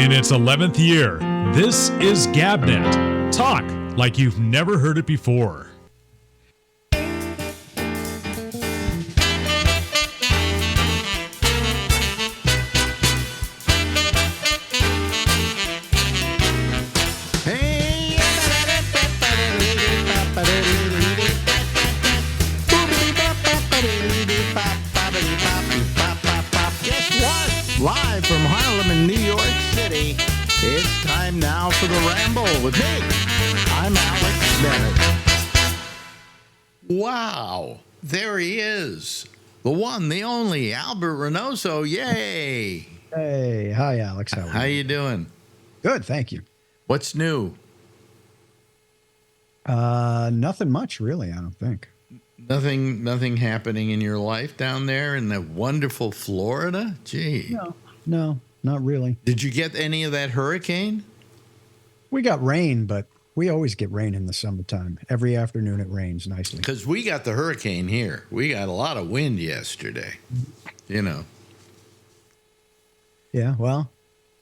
In its 11th year, this is GabNet. Talk like you've never heard it before. Live from Harlem in New York City, it's time now for the Ramble with me. I'm Alex Bennett. Wow, there he is. The one, the only, Albert Reynoso. Yay. Hey, hi, Alex. How you doing? Good, thank you. What's new? Nothing much, really, I don't think. Nothing happening in your life down there in that wonderful Florida? Gee. No, not really. Did you get any of that hurricane? We got rain, but we always get rain in the summertime. Every afternoon it rains nicely. Because we got the hurricane here. We got a lot of wind yesterday, you know. Yeah, well,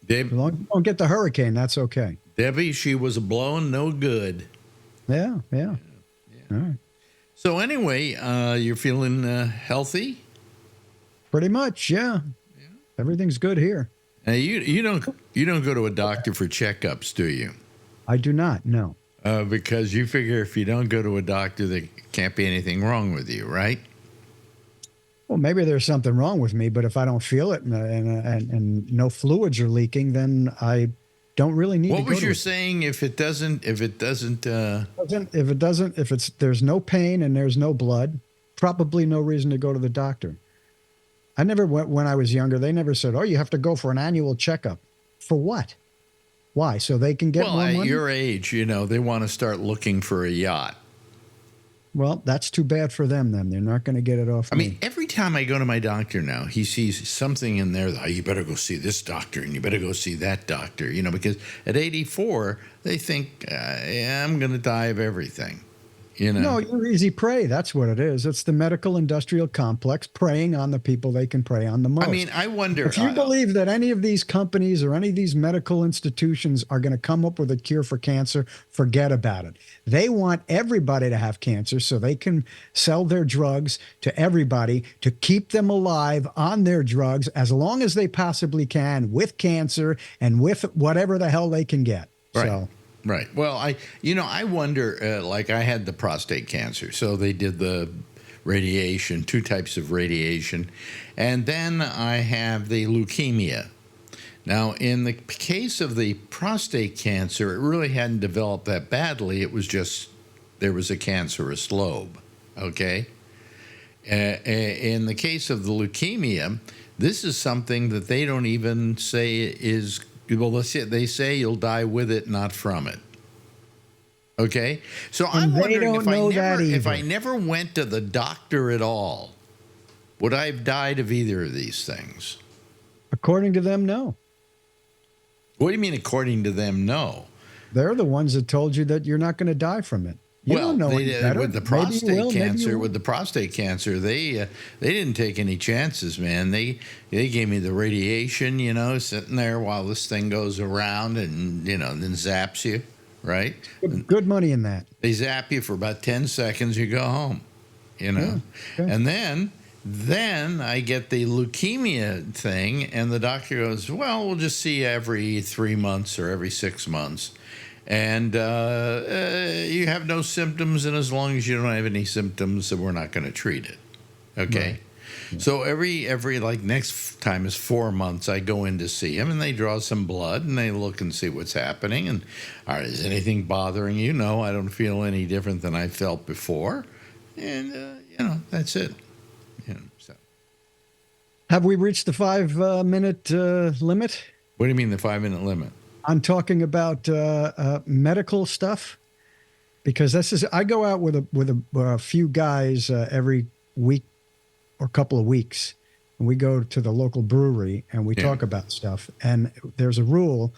as long as you don't get the hurricane, that's okay. Debbie, she was blowing no good. Yeah. All right. So anyway, you're feeling healthy? Pretty much, yeah. Everything's good here. Now, you don't go to a doctor for checkups, do you? I do not, no. Because you figure if you don't go to a doctor, there can't be anything wrong with you, right? Well, maybe there's something wrong with me, but if I don't feel it and no fluids are leaking, then I don't really need to go. What was your saying? If there's no pain and there's no blood, probably no reason to go to the doctor. I never went when I was younger. They never said, "Oh, you have to go for an annual checkup." For what? Why? So they can get more money? Well, at your age, they want to start looking for a yacht. Well, that's too bad for them then. They're not going to get it off me. I mean, every time I go to my doctor now, he sees something in there that, you better go see this doctor and you better go see that doctor, because at 84, they think, I'm going to die of everything, No, you're easy prey. That's what it is. It's the medical industrial complex preying on the people they can prey on the most. I mean, I wonder. If you believe that any of these companies or any of these medical institutions are going to come up with a cure for cancer, forget about it. They want everybody to have cancer so they can sell their drugs to everybody to keep them alive on their drugs as long as they possibly can with cancer and with whatever the hell they can get. Right. So. Right. Well, I wonder, like I had the prostate cancer. So they did the radiation, 2 types of radiation. And then I have the leukemia. Now, in the case of the prostate cancer, it really hadn't developed that badly. It was just there was a cancerous lobe. Okay. In the case of the leukemia, this is something that they don't even say is. Well, they say you'll die with it, not from it. Okay? So I'm wondering if I never went to the doctor at all, would I have died of either of these things? According to them, no. What do you mean, according to them, no? They're the ones that told you that you're not going to die from it. You don't know any better. With the prostate cancer, they didn't take any chances, man. They gave me the radiation, sitting there while this thing goes around and then zaps you, right? Good money in that. They zap you for about 10 seconds, you go home, Yeah, okay. And then I get the leukemia thing, and the doctor goes, "Well, we'll just see you every 3 months or every 6 months." And you have no symptoms, and as long as you don't have any symptoms, then we're not going to treat it. Okay? Right. Yeah. So every like next time is 4 months, I go in to see him, and they draw some blood, and they look and see what's happening. And, all right, is anything bothering you? No, I don't feel any different than I felt before. And, that's it. So. Have we reached the 5-minute limit? What do you mean the 5-minute limit? I'm talking about medical stuff, because I go out with a few guys every week or couple of weeks, and we go to the local brewery and we talk about stuff. And there's a rule: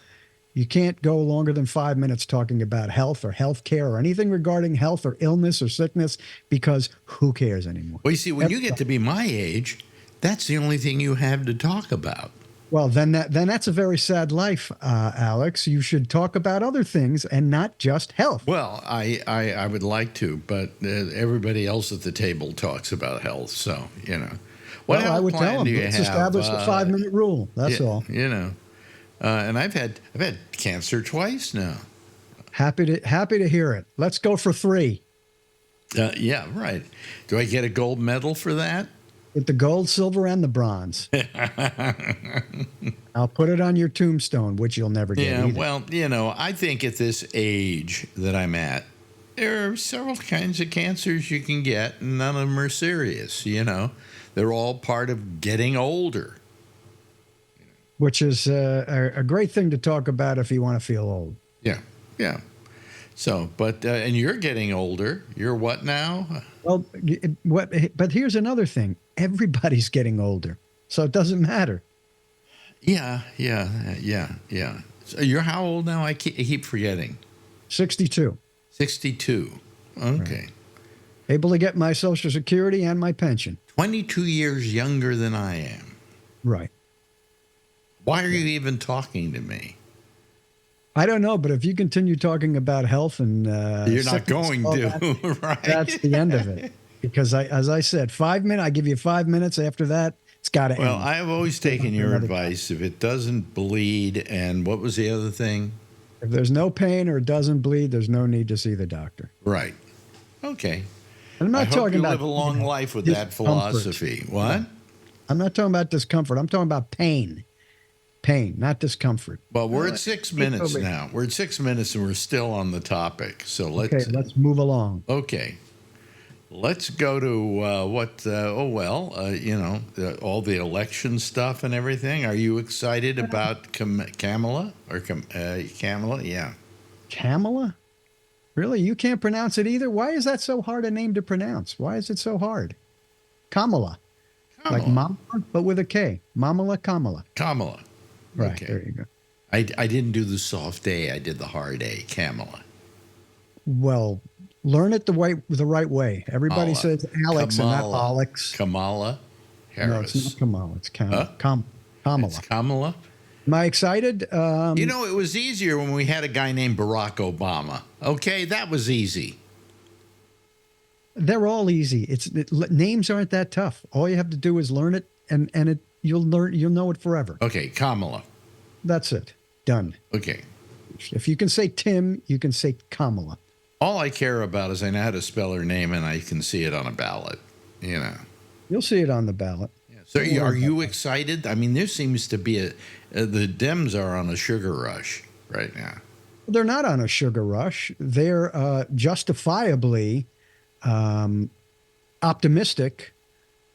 you can't go longer than 5 minutes talking about health or health care or anything regarding health or illness or sickness, because who cares anymore? Well, you see, when you get to be my age, that's the only thing you have to talk about. Well, then that's a very sad life, Alex. You should talk about other things and not just health. Well, I would like to, but everybody else at the table talks about health, so What Well, I health would plan tell them, do you let's have? establish the 5-minute rule. That's all. And I've had cancer twice now. Happy to hear it. Let's go for 3. Yeah, right. Do I get a gold medal for that? With the gold, silver, and the bronze. I'll put it on your tombstone, which you'll never get either. Well, I think at this age that I'm at, there are several kinds of cancers you can get, and none of them are serious, They're all part of getting older. Which is a great thing to talk about if you want to feel old. Yeah. So, but and you're getting older. You're what now? Well, but here's another thing. Everybody's getting older, so it doesn't matter. Yeah. So you're how old now? I keep forgetting. 62. 62. Okay. Right. Able to get my Social Security and my pension. 22 years younger than I am. Right. Why are you even talking to me? I don't know, but if you continue talking about health and you're not going to, right? That's the end of it. Because as I said, 5 minutes. I give you 5 minutes. After that, it's got to end. Well, I've always taken your advice. If it doesn't bleed, and what was the other thing? If there's no pain or it doesn't bleed, there's no need to see the doctor. Right. Okay. And I'm not talking hope you about live a long life with that philosophy. What? I'm not talking about discomfort. I'm talking about pain. Pain, not discomfort. Well, we're at 6 minutes now. We're at 6 minutes and we're still on the topic. So let's move along. Okay. Let's go to all the election stuff and everything. Are you excited about Kamala? Kamala? Yeah. Kamala? Really? You can't pronounce it either? Why is that so hard a name to pronounce? Why is it so hard? Kamala. Like mama, but with a K. Kamala. Right, okay. There you go. I didn't do the soft A. I did the hard A, Kamala. Well, learn it the right way. Everybody says Alex and not Alex. Kamala Harris. No, it's not Kamala. It's Kamala. It's Kamala. Am I excited? It was easier when we had a guy named Barack Obama. Okay, that was easy. They're all easy. Names aren't that tough. All you have to do is learn it, and you'll know it forever. Okay, Kamala. That's it. Done. Okay. If you can say Tim, you can say Kamala. All I care about is I know how to spell her name, and I can see it on a ballot. You'll see it on the ballot. Yeah. So, are you excited? I mean, there seems to be the Dems are on a sugar rush right now. They're not on a sugar rush. They're justifiably optimistic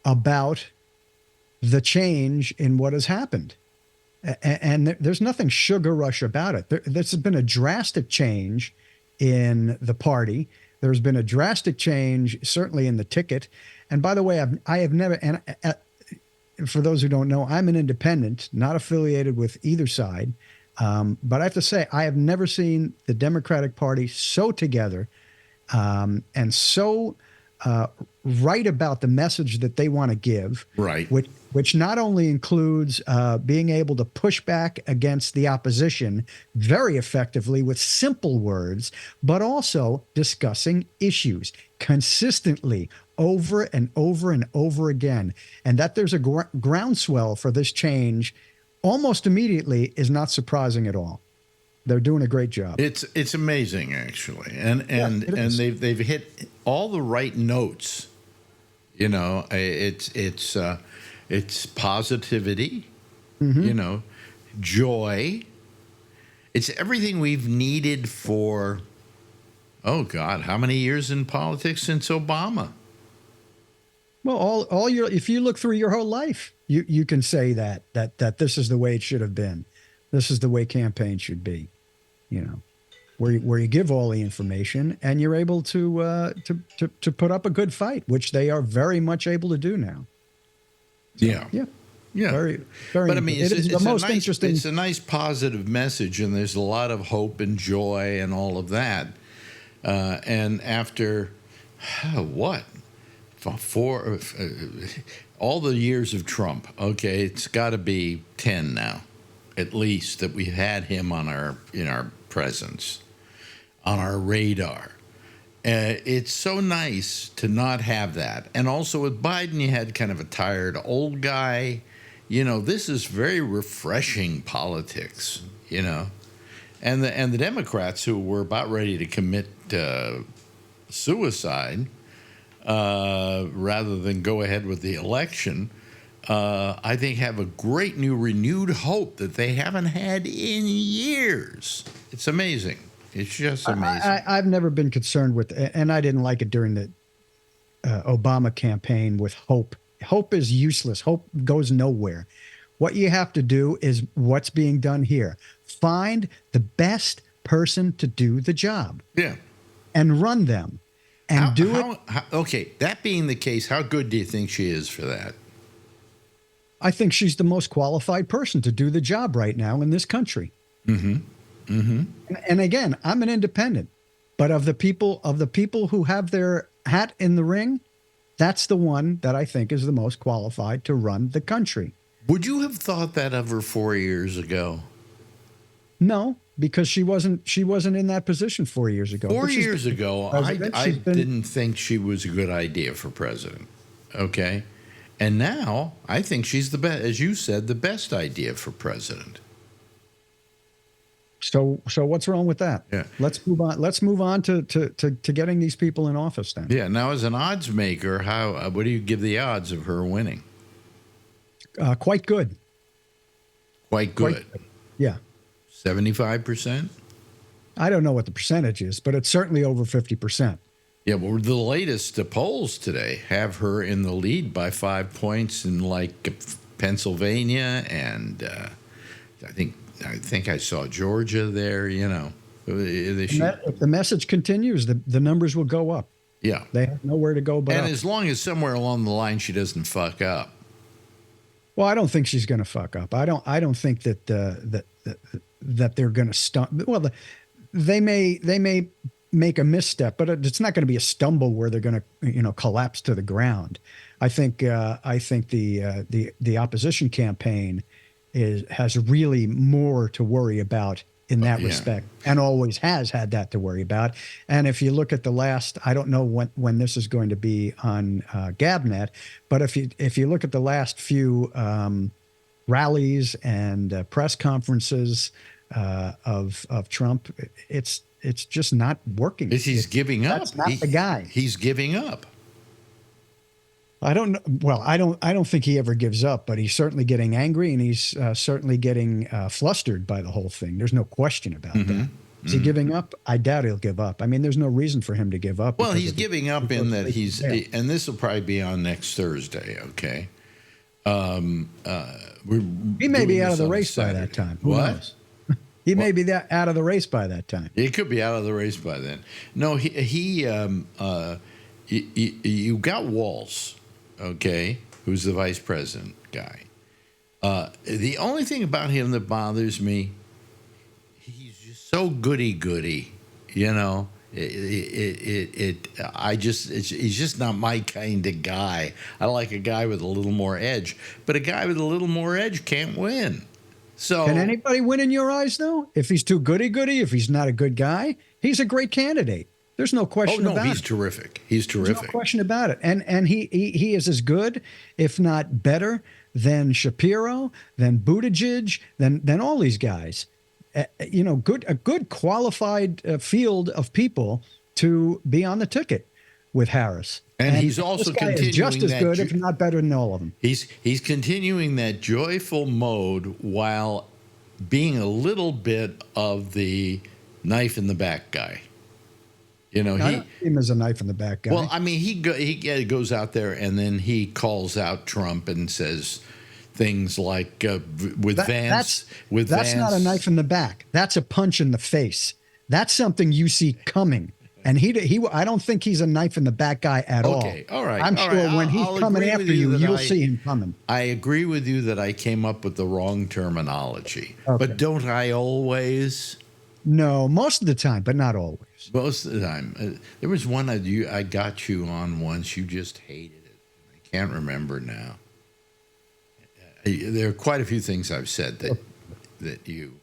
about the change in what has happened. And there's nothing sugar rush about it. There's been a drastic change in the party. There's been a drastic change, certainly in the ticket. And by the way, I have never, and for those who don't know, I'm an independent, not affiliated with either side. But I have to say, I have never seen the Democratic Party so together and so right about the message that they want to give. Right. Which not only includes being able to push back against the opposition very effectively with simple words, but also discussing issues consistently over and over and over again. And that there's a groundswell for this change almost immediately is not surprising at all. They're doing a great job. It's amazing, actually, and they've hit all the right notes. It's positivity, joy. It's everything we've needed for, oh God, how many years in politics since Obama? Well, if you look through your whole life, you can say that this is the way it should have been. This is the way campaigns should be, where you give all the information and you're able to put up a good fight, which they are very much able to do now. So, yeah. Very, very. But I mean, interesting. It's a nice positive message, and there's a lot of hope and joy and all of that. And after what? all the years of Trump, okay, it's got to be 10 now, at least, that we've had him on in our presence, on our radar. It's so nice to not have that. And also with Biden, you had kind of a tired old guy. This is very refreshing politics, And the Democrats, who were about ready to commit suicide rather than go ahead with the election, I think have a great new renewed hope that they haven't had in years. It's amazing. It's just amazing. I've never been concerned with, and I didn't like it during the Obama campaign with hope. Hope is useless. Hope goes nowhere. What you have to do is what's being done here. Find the best person to do the job. Yeah. And run them. And Okay, that being the case, how good do you think she is for that? I think she's the most qualified person to do the job right now in this country. Mm-hmm. Mm-hmm. And again, I'm an independent, but of the people who have their hat in the ring, that's the one that I think is the most qualified to run the country. Would you have thought that of her 4 years ago? No, because she wasn't in that position 4 years ago. 4 years ago, I didn't think she was a good idea for president. Okay. And now I think she's the best, as you said, the best idea for president. So what's wrong with that? Yeah. Let's move on. Let's move on to getting these people in office then. Yeah. Now, as an odds maker, what do you give the odds of her winning? Quite good. Quite good. Yeah. 75%? I don't know what the percentage is, but it's certainly over 50%. Yeah, well, the latest polls today have her in the lead by 5 points in Pennsylvania, and I think I saw Georgia there. If the message continues, the numbers will go up. Yeah, they have nowhere to go but and up. As long as somewhere along the line she doesn't fuck up. Well, I don't think she's going to fuck up. I don't think that that they're going to stumble. Well, they may make a misstep, but it's not going to be a stumble where they're going to collapse to the ground. I think the opposition campaign has really more to worry about in that respect, and always has had that to worry about. And if you look at the last, I don't know when this is going to be on Gabnet, but if you look at the last few rallies and press conferences of Trump, it's just not working. He's giving up. That's not the guy. He's giving up. I don't know. Well, I don't think he ever gives up, but he's certainly getting angry, and he's certainly getting flustered by the whole thing. There's no question about that. Is he giving up? I doubt he'll give up. I mean, there's no reason for him to give up. Well, he's giving up in that and this will probably be on next Thursday. Okay. He may be out of the race by that time. Who knows? He may be out of the race by that time. He could be out of the race by then. No, you got Walz, okay, who's the vice president guy. The only thing about him that bothers me, he's just so goody-goody, He's just not my kind of guy. I like a guy with a little more edge, but a guy with a little more edge can't win. So can anybody win in your eyes, though? If he's too goody-goody, if he's not a good guy, he's a great candidate. There's no question about it. Oh, no, he's terrific. He's terrific. There's no question about it. And he is as good, if not better, than Shapiro, than Buttigieg, than all these guys. A good qualified field of people to be on the ticket with Harris. And he's also continuing just as good, if not better than all of them. He's continuing that joyful mode while being a little bit of the knife in the back guy. I don't see him as a knife in the back guy. Well, I mean, he goes out there and then he calls out Trump and says things like Vance. That's not a knife in the back. That's a punch in the face. That's something you see coming. And I don't think he's a knife in the back guy at all. Okay, all right. I'm sure when he's coming after you'll see him coming. I agree with you that I came up with the wrong terminology. Okay. But don't I always? No, most of the time, but not always. Most of the time. There was one I got you on once. You just hated it. I can't remember now. there are quite a few things I've said that you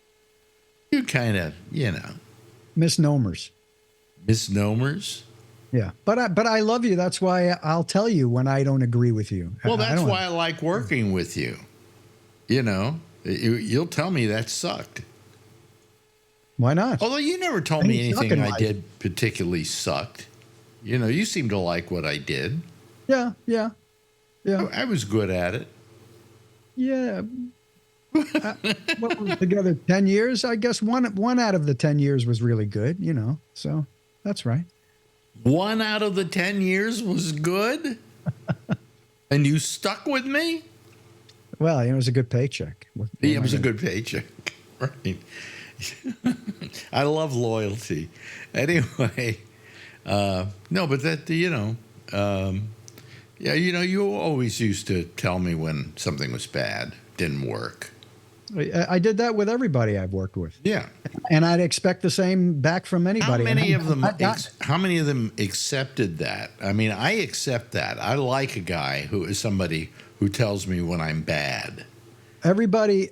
kind of, Misnomers. misnomers. Yeah, but I love you. That's why I'll tell you when I don't agree with you. Well, that's why I like working with you. You'll tell me that sucked. Why not? Although you never told me Any suck anything in I life. did particularly sucked. You seem to like what I did. Yeah. I was good at it. Yeah. What were we together 10 years? I guess one out of the 10 years was really good, So that's right. 1 out of the 10 years was good? And you stuck with me? Well, it was a good paycheck. It was a good paycheck. Right. I love loyalty. Anyway, no, but that, you always used to tell me when something was bad, didn't work. I did that with everybody I've worked with. Yeah. And I'd expect the same back from anybody. How many of them accepted that? I mean, I accept that. I like a guy who is somebody who tells me when I'm bad. Everybody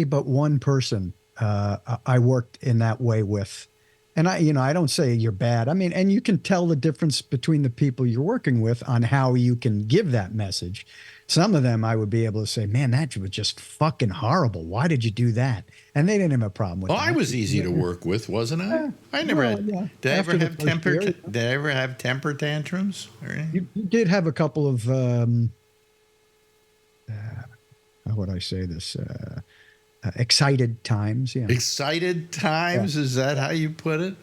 but one person I worked in that way with. And I don't say you're bad. I mean, and you can tell the difference between the people you're working with on how you can give that message. Some of them I would be able to say, man, that was just fucking horrible. Why did you do that? And they didn't have a problem with Well, that. I was easy to work with, wasn't I? Yeah. I never Well, had. yeah. Did I After ever the have first temper? year, Did I ever have temper tantrums? Or anything? You did have a couple of, how would I say this? Excited times. Yeah. Excited times? Yeah. Is that how you put it?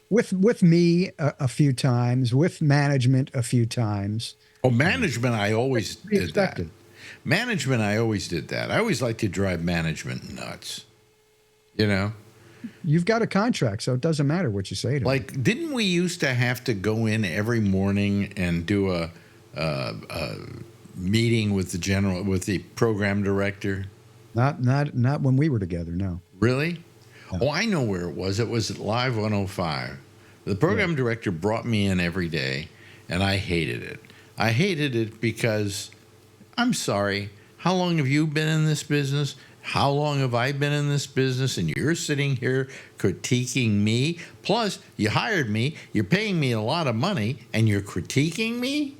With me a few times, with management a few times. Oh, management, I always did expected. that. Management, I always did that. I always like to drive management nuts. You've got a contract, so it doesn't matter what you say to them. Didn't we used to have to go in every morning and do a meeting with the program director? Not when we were together, no. Really? No. Oh, I know where it was. It was at Live 105. The program director brought me in every day, and I hated it. I hated it because, I'm sorry, how long have you been in this business? How long have I been in this business? And you're sitting here critiquing me? Plus, you hired me, you're paying me a lot of money, and you're critiquing me?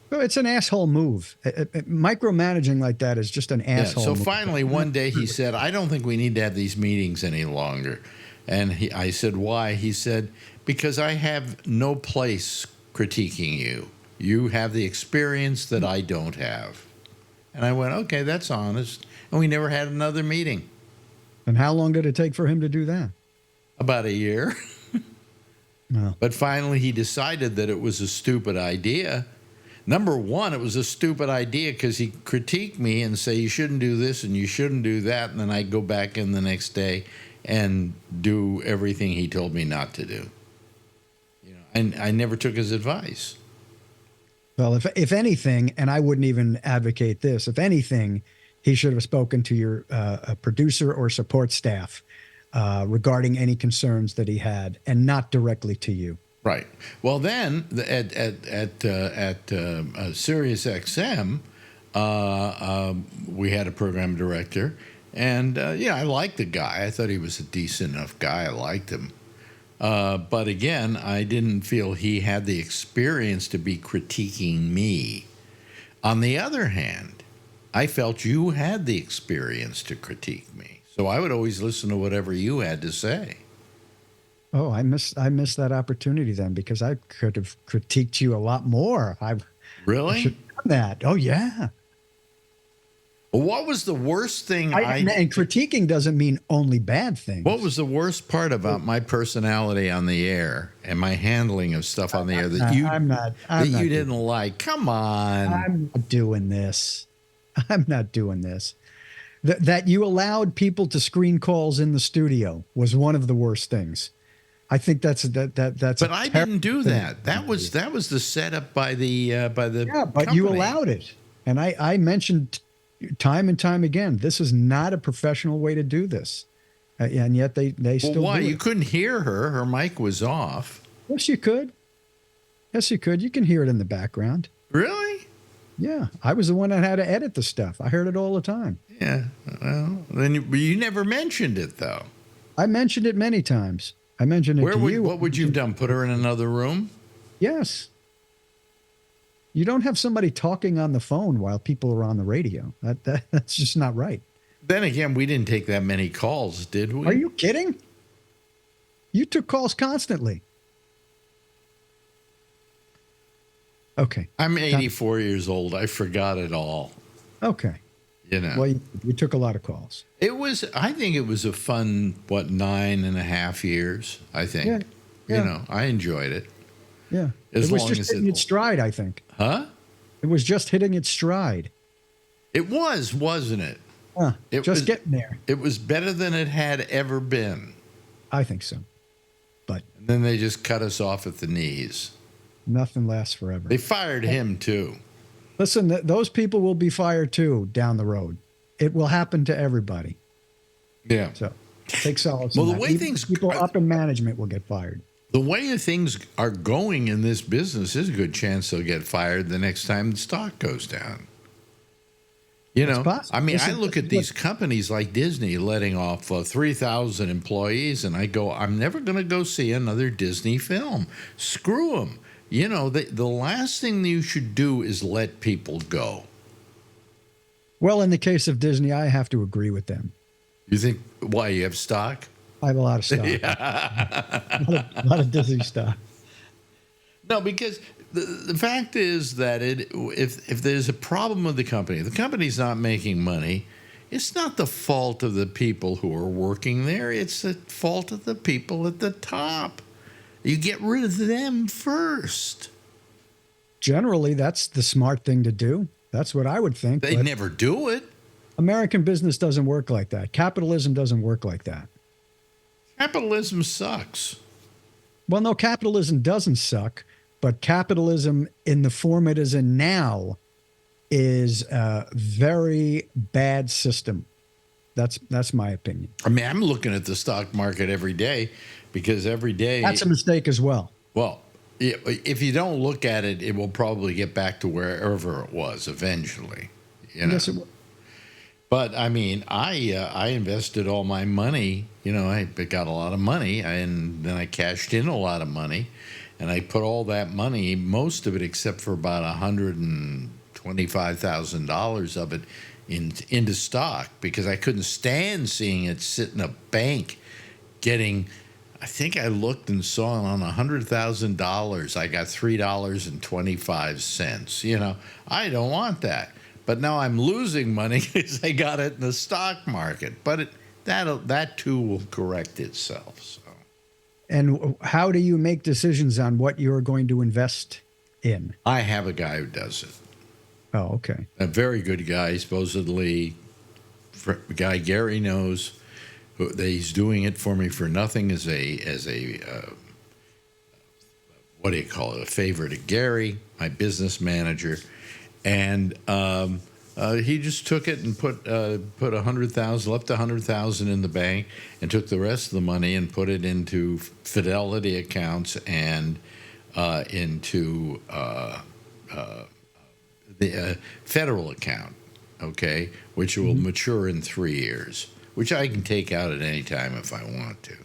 Well, it's an asshole move. Micromanaging like that is just an asshole so move. Finally, one day he said, I don't think we need to have these meetings any longer. And I said, why? He said, because I have no place critiquing you. You have the experience that I don't have. And I went, okay, that's honest. And we never had another meeting. And how long did it take for him to do that? About a year. No. But finally, he decided that it was a stupid idea. Number one, it was a stupid idea because he critiqued me and say, you shouldn't do this and you shouldn't do that. And then I'd go back in the next day and do everything he told me not to do. And I never took his advice. Well, if anything, and I wouldn't even advocate this, if anything, he should have spoken to your producer or support staff regarding any concerns that he had, and not directly to you. Right. Well, then at Sirius XM, we had a program director, and I liked the guy. I thought he was a decent enough guy. I liked him. But again, I didn't feel he had the experience to be critiquing me. On the other hand, I felt you had the experience to critique me. So I would always listen to whatever you had to say. Oh, I missed that opportunity then, because I could have critiqued you a lot more. Really? I should have done that. Oh, yeah. What was the worst thing and critiquing doesn't mean only bad things. What was the worst part about my personality on the air and my handling of stuff on the air that you didn't like? Come on. I'm not doing this. I'm not doing this. That you allowed people to screen calls in the studio was one of the worst things. I think that's. But I didn't do that. That was the setup by the Yeah, but company. You allowed it, and I mentioned time and time again, this is not a professional way to do this, and yet they still. Well, why? Do it. You couldn't hear her. Her mic was off. Yes, you could. Yes, you could. You can hear it in the background. Really? Yeah, I was the one that had to edit the stuff. I heard it all the time. Yeah. Well, then you never mentioned it though. I mentioned it many times. I mentioned it to you. What would you have done? Put her in another room? Yes. You don't have somebody talking on the phone while people are on the radio. That's just not right. Then again, we didn't take that many calls, did we? Are you kidding? You took calls constantly. Okay. I'm 84 years old. I forgot it all. Okay. You know. Well, you took a lot of calls. I think it was a fun, 9.5 years, I think. Yeah. You know, I enjoyed it. Yeah. As it was long just as hitting its stride, I think. Huh? It was just hitting its stride. It was, wasn't it? Getting there. It was better than it had ever been. I think so. But And then they just cut us off at the knees. nothing lasts forever. They fired him, too. Listen, those people will be fired too down the road. It will happen to everybody. Yeah. So take solace. Well, in the that. way Even things people are- up in management will get fired. The way things are going in this business, there's a good chance they'll get fired the next time the stock goes down. You know, possible. I mean, Listen, I look at these companies like Disney letting off 3,000 employees, and I go, I'm never going to go see another Disney film. Screw them. You know, the last thing you should do is let people go. Well, in the case of Disney, I have to agree with them. You think, why, you have stock? I have a lot of stock. a lot of Disney stock. No, because the fact is that if there's a problem with the company's not making money, it's not the fault of the people who are working there. It's the fault of the people at the top. You get rid of them first. Generally, that's the smart thing to do. That's what I would think. They but never do it. American business doesn't work like that. Capitalism doesn't work like that. Capitalism sucks. Well, no, capitalism doesn't suck, but capitalism in the form it is in now is a very bad system. That's my opinion. I mean, I'm looking at the stock market every day because every day. That's a mistake as well. Well, if you don't look at it, it will probably get back to wherever it was eventually. You know? Yes, it will. But I mean, I invested all my money. You know, I got a lot of money, and then I cashed in a lot of money, and I put all that money, most of it except for about $125,000 of it, into stock because I couldn't stand seeing it sit in a bank, getting. I think I looked and saw on $100,000, I got $3.25. You know, I don't want that. But now I'm losing money because I got it in the stock market. But that too will correct itself. So. And how do you make decisions on what you're going to invest in? I have a guy who does it. Oh, okay. A very good guy, supposedly. A guy Gary knows. He's doing it for me for nothing as a what do you call it? A favor to Gary, my business manager. And he just took it and put $100,000, left $100,000 in the bank, and took the rest of the money and put it into Fidelity accounts and into the federal account, okay, which will mature in 3 years, which I can take out at any time if I want to.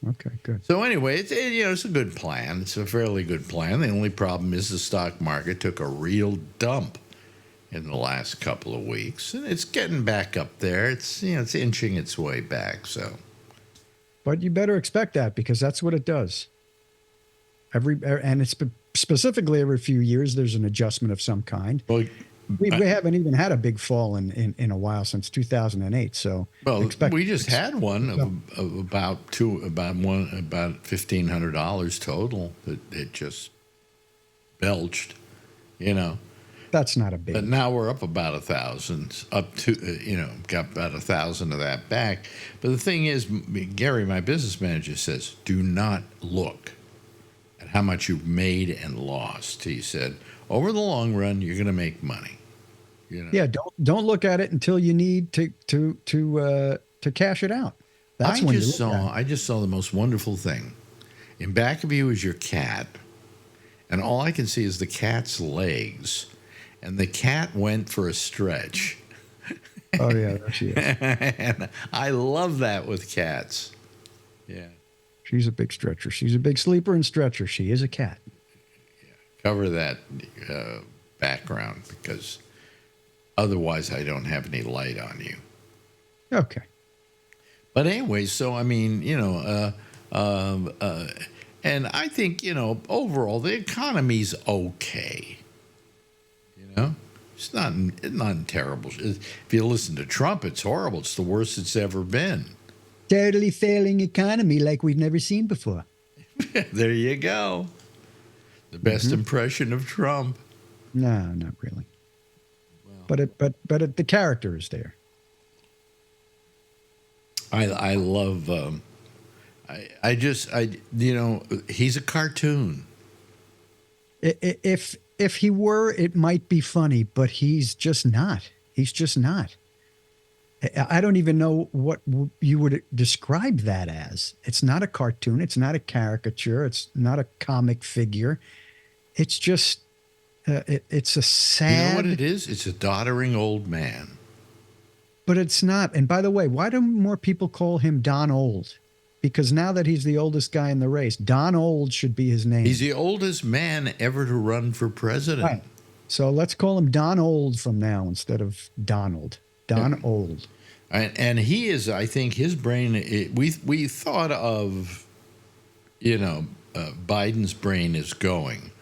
Okay, good. So anyway, it's a good plan. It's a fairly good plan. The only problem is the stock market took a real dump in the last couple of weeks, and it's getting back up there. It's inching its way back. So, but you better expect that because that's what it does. And it's specifically every few years there's an adjustment of some kind. Well, we haven't even had a big fall in a while since 2008. So we just had one of about $1,500 total that it just belched, you know. That's not a big. But now we're up about 1,000, up to got about 1,000 of that back. But the thing is, Gary, my business manager, says, do not look at how much you've made and lost. He said, over the long run, you're going to make money. You know? Yeah, don't look at it until you need to cash it out. That's when you look at it. I just saw the most wonderful thing. In back of you is your cat, and all I can see is the cat's legs, and the cat went for a stretch. Oh yeah, there she is. And I love that with cats. Yeah. She's a big stretcher. She's a big sleeper and stretcher. She is a cat. Cover that background, because otherwise I don't have any light on you. Okay. But anyway, so I mean, and I think, overall the economy's okay. It's not in terrible. If you listen to Trump, it's horrible. It's the worst it's ever been. Totally failing economy like we've never seen before. There you go. The best impression of Trump. No, not really. Well, but the character is there. I love. He's a cartoon. If he were, it might be funny, but he's just not. He's just not. I don't even know what you would describe that as. It's not a cartoon. It's not a caricature. It's not a comic figure. It's just, it's a sad. You know what it is? It's a doddering old man. But it's not. And by the way, why do more people call him Don Old? Because now that he's the oldest guy in the race, Don Old should be his name. He's the oldest man ever to run for president. Right. So let's call him Don Old from now instead of Donald. Don Old. And he is, I think, his brain, we thought of, Biden's brain is going.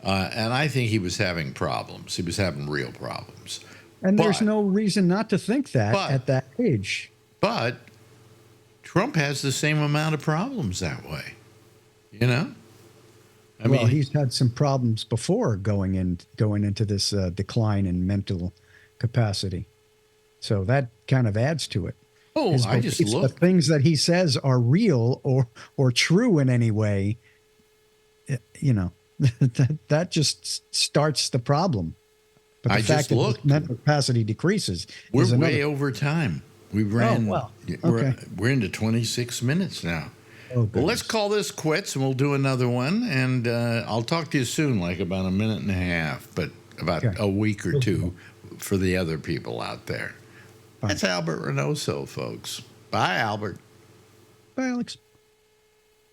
And I think he was having problems. He was having real problems. And there's no reason not to think that at that age. But Trump has the same amount of problems that way. I mean, he's had some problems before going into this decline in mental capacity. So that kind of adds to it. Oh, I just look. The things that he says are real or true in any way, that just starts the problem. But the fact that his mental capacity decreases. We're way over time. We ran. Oh, well. Okay. We're into 26 minutes now. Oh, well, let's call this quits, and we'll do another one. And I'll talk to you soon, like about a minute and a half, but about a week or two for the other people out there. Bye. That's Albert Reynoso, folks. Bye, Albert. Bye, Alex.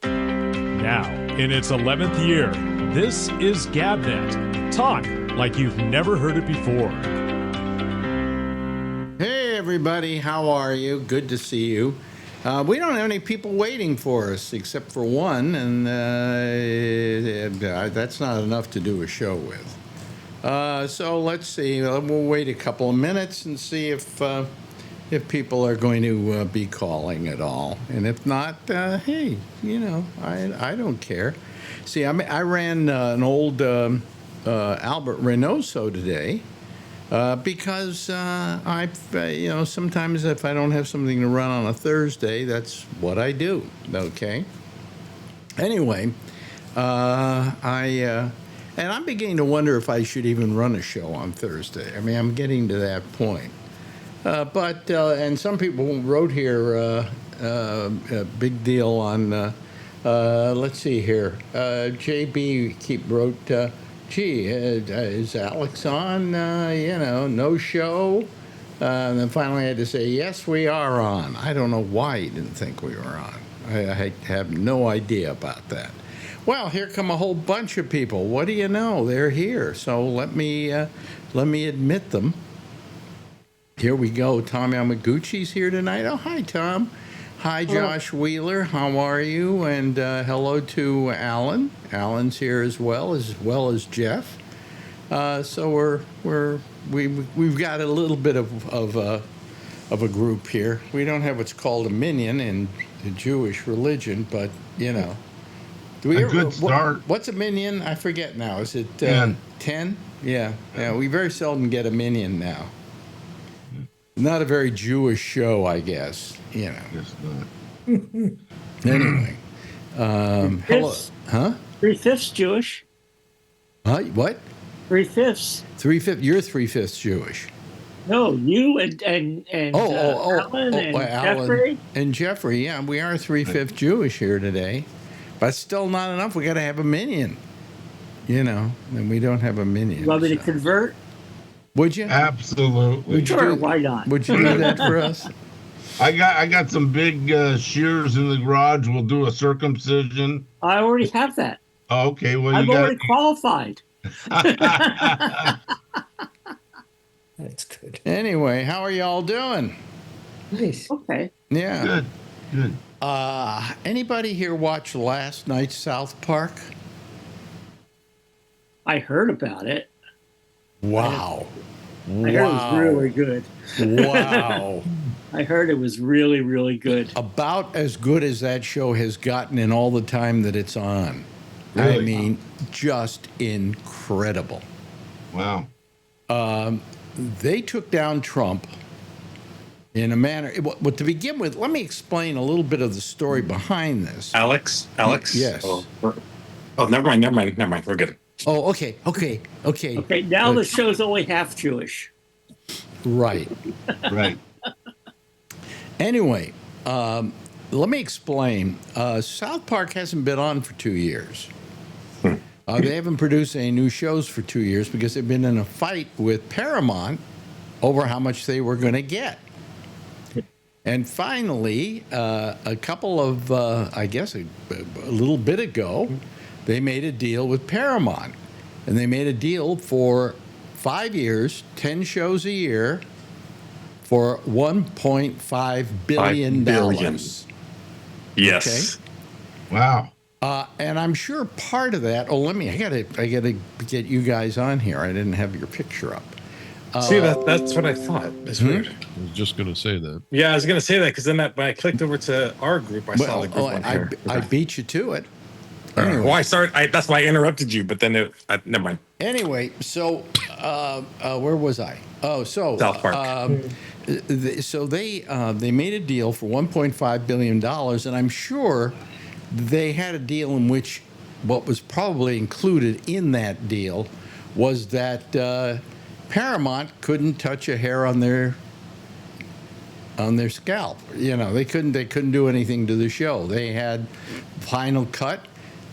Now, in its 11th year, this is GabNet. Talk like you've never heard it before. Hey, everybody. How are you? Good to see you. We don't have any people waiting for us except for one, and that's not enough to do a show with. So let's see. We'll wait a couple of minutes and see if people are going to be calling at all. And if not, hey, I don't care. See, I ran an old Albert Reynoso today. Because sometimes if I don't have something to run on a Thursday, that's what I do. Okay. Anyway, and I'm beginning to wonder if I should even run a show on Thursday. I mean, I'm getting to that point. But some people wrote here a big deal on. Let's see here. JB wrote. Gee, is Alex on? No show. And then finally I had to say, yes, we are on. I don't know why he didn't think we were on. I have no idea about that. Well, here come a whole bunch of people. What do you know? They're here. So let me admit them. Here we go. Tom Yamaguchi's here tonight. Oh, hi, Tom. Hi, Josh Wheeler. How are you? And hello to Alan. Alan's here as well as Jeff. So we've got a little bit of a group here. We don't have what's called a minyan in the Jewish religion, but Do we good start. What's a minyan? I forget now. Is it 10? 10? Yeah. We very seldom get a minyan now. Not a very Jewish show, I guess. Yes, not. Anyway. Hello. Huh? 3/5 Jewish. What? 3/5. 3/5. You're 3/5 Jewish. No, you and Alan and Jeffrey. And Jeffrey, yeah, we are 3/5 Jewish here today, but still not enough. We got to have a minyan, and we don't have a minyan. You want me to convert? Would you? Absolutely. Would you Sure, do- why not? Would you do that for us? I got some big shears in the garage. We'll do a circumcision. I already have that. Oh, okay, well, I'm you already qualified. That's good. Anyway, how are y'all doing? Nice. Okay. Yeah. Good. Anybody here watch last night's South Park? I heard about it. Wow. I heard it was really good. Wow. I heard it was really, really good. About as good as that show has gotten in all the time that it's on. I Really? mean, just incredible. Wow. They took down Trump in a manner. Well, to begin with, let me explain a little bit of the story behind this. Alex? Yes. Oh, never mind. We're good. Oh, okay. Okay, now the show's only half Jewish. Right. Right. Anyway, let me explain. South Park hasn't been on for 2 years. They haven't produced any new shows for 2 years because they've been in a fight with Paramount over how much they were going to get. And finally, a couple of, I guess, a little bit ago, they made a deal with Paramount. And they made a deal for 5 years, 10 shows a year, for $1.5 billion. $5 billion. Yes. Wow. And I'm sure part of that. Oh, I gotta get you guys on here. I didn't have your picture up. See, that's what I thought. It's weird. I was just going to say that. Yeah, I was going to say that because then when I clicked over to our group, I saw the group on here. I beat you to it. Anyway. Well, that's why I interrupted you, but then never mind. Anyway, so where was I? Oh, so South Park. So they made a deal for $1.5 billion, and I'm sure they had a deal in which what was probably included in that deal was that Paramount couldn't touch a hair on their scalp. You know, they couldn't do anything to the show. They had final cut.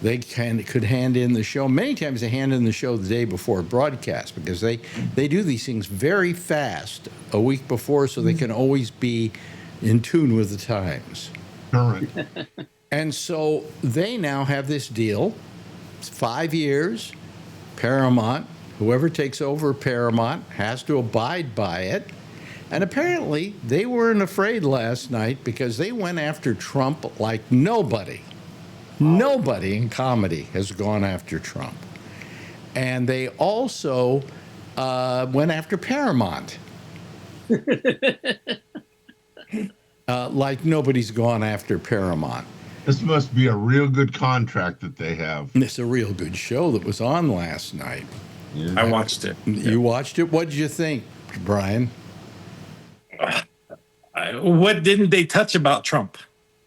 They could hand in the show. Many times they hand in the show the day before broadcast because they do these things very fast a week before so they can always be in tune with the times. Current. And so they now have this deal. It's 5 years. Paramount, whoever takes over Paramount, has to abide by it. And apparently they weren't afraid last night because they went after Trump like nobody. Nobody in comedy has gone after Trump. And they also went after Paramount. Like nobody's gone after Paramount. This must be a real good contract that they have. It's a real good show that was on last night. Yeah. I watched it. You watched it? What did you think, Brian? What didn't they touch about Trump?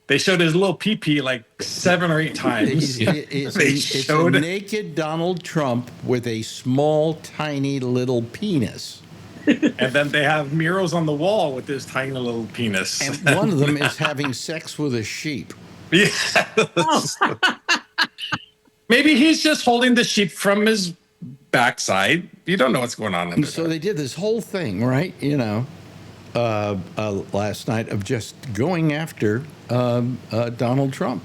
They showed his little pee-pee like 7 or 8 times. It's a naked Donald Trump with a small, tiny little penis. And then they have murals on the wall with this tiny little penis. And one of them is having sex with a sheep. Yes. Maybe he's just holding the sheep from his backside. You don't know what's going on. So they did this whole thing, right? You know, last night of just going after Donald Trump.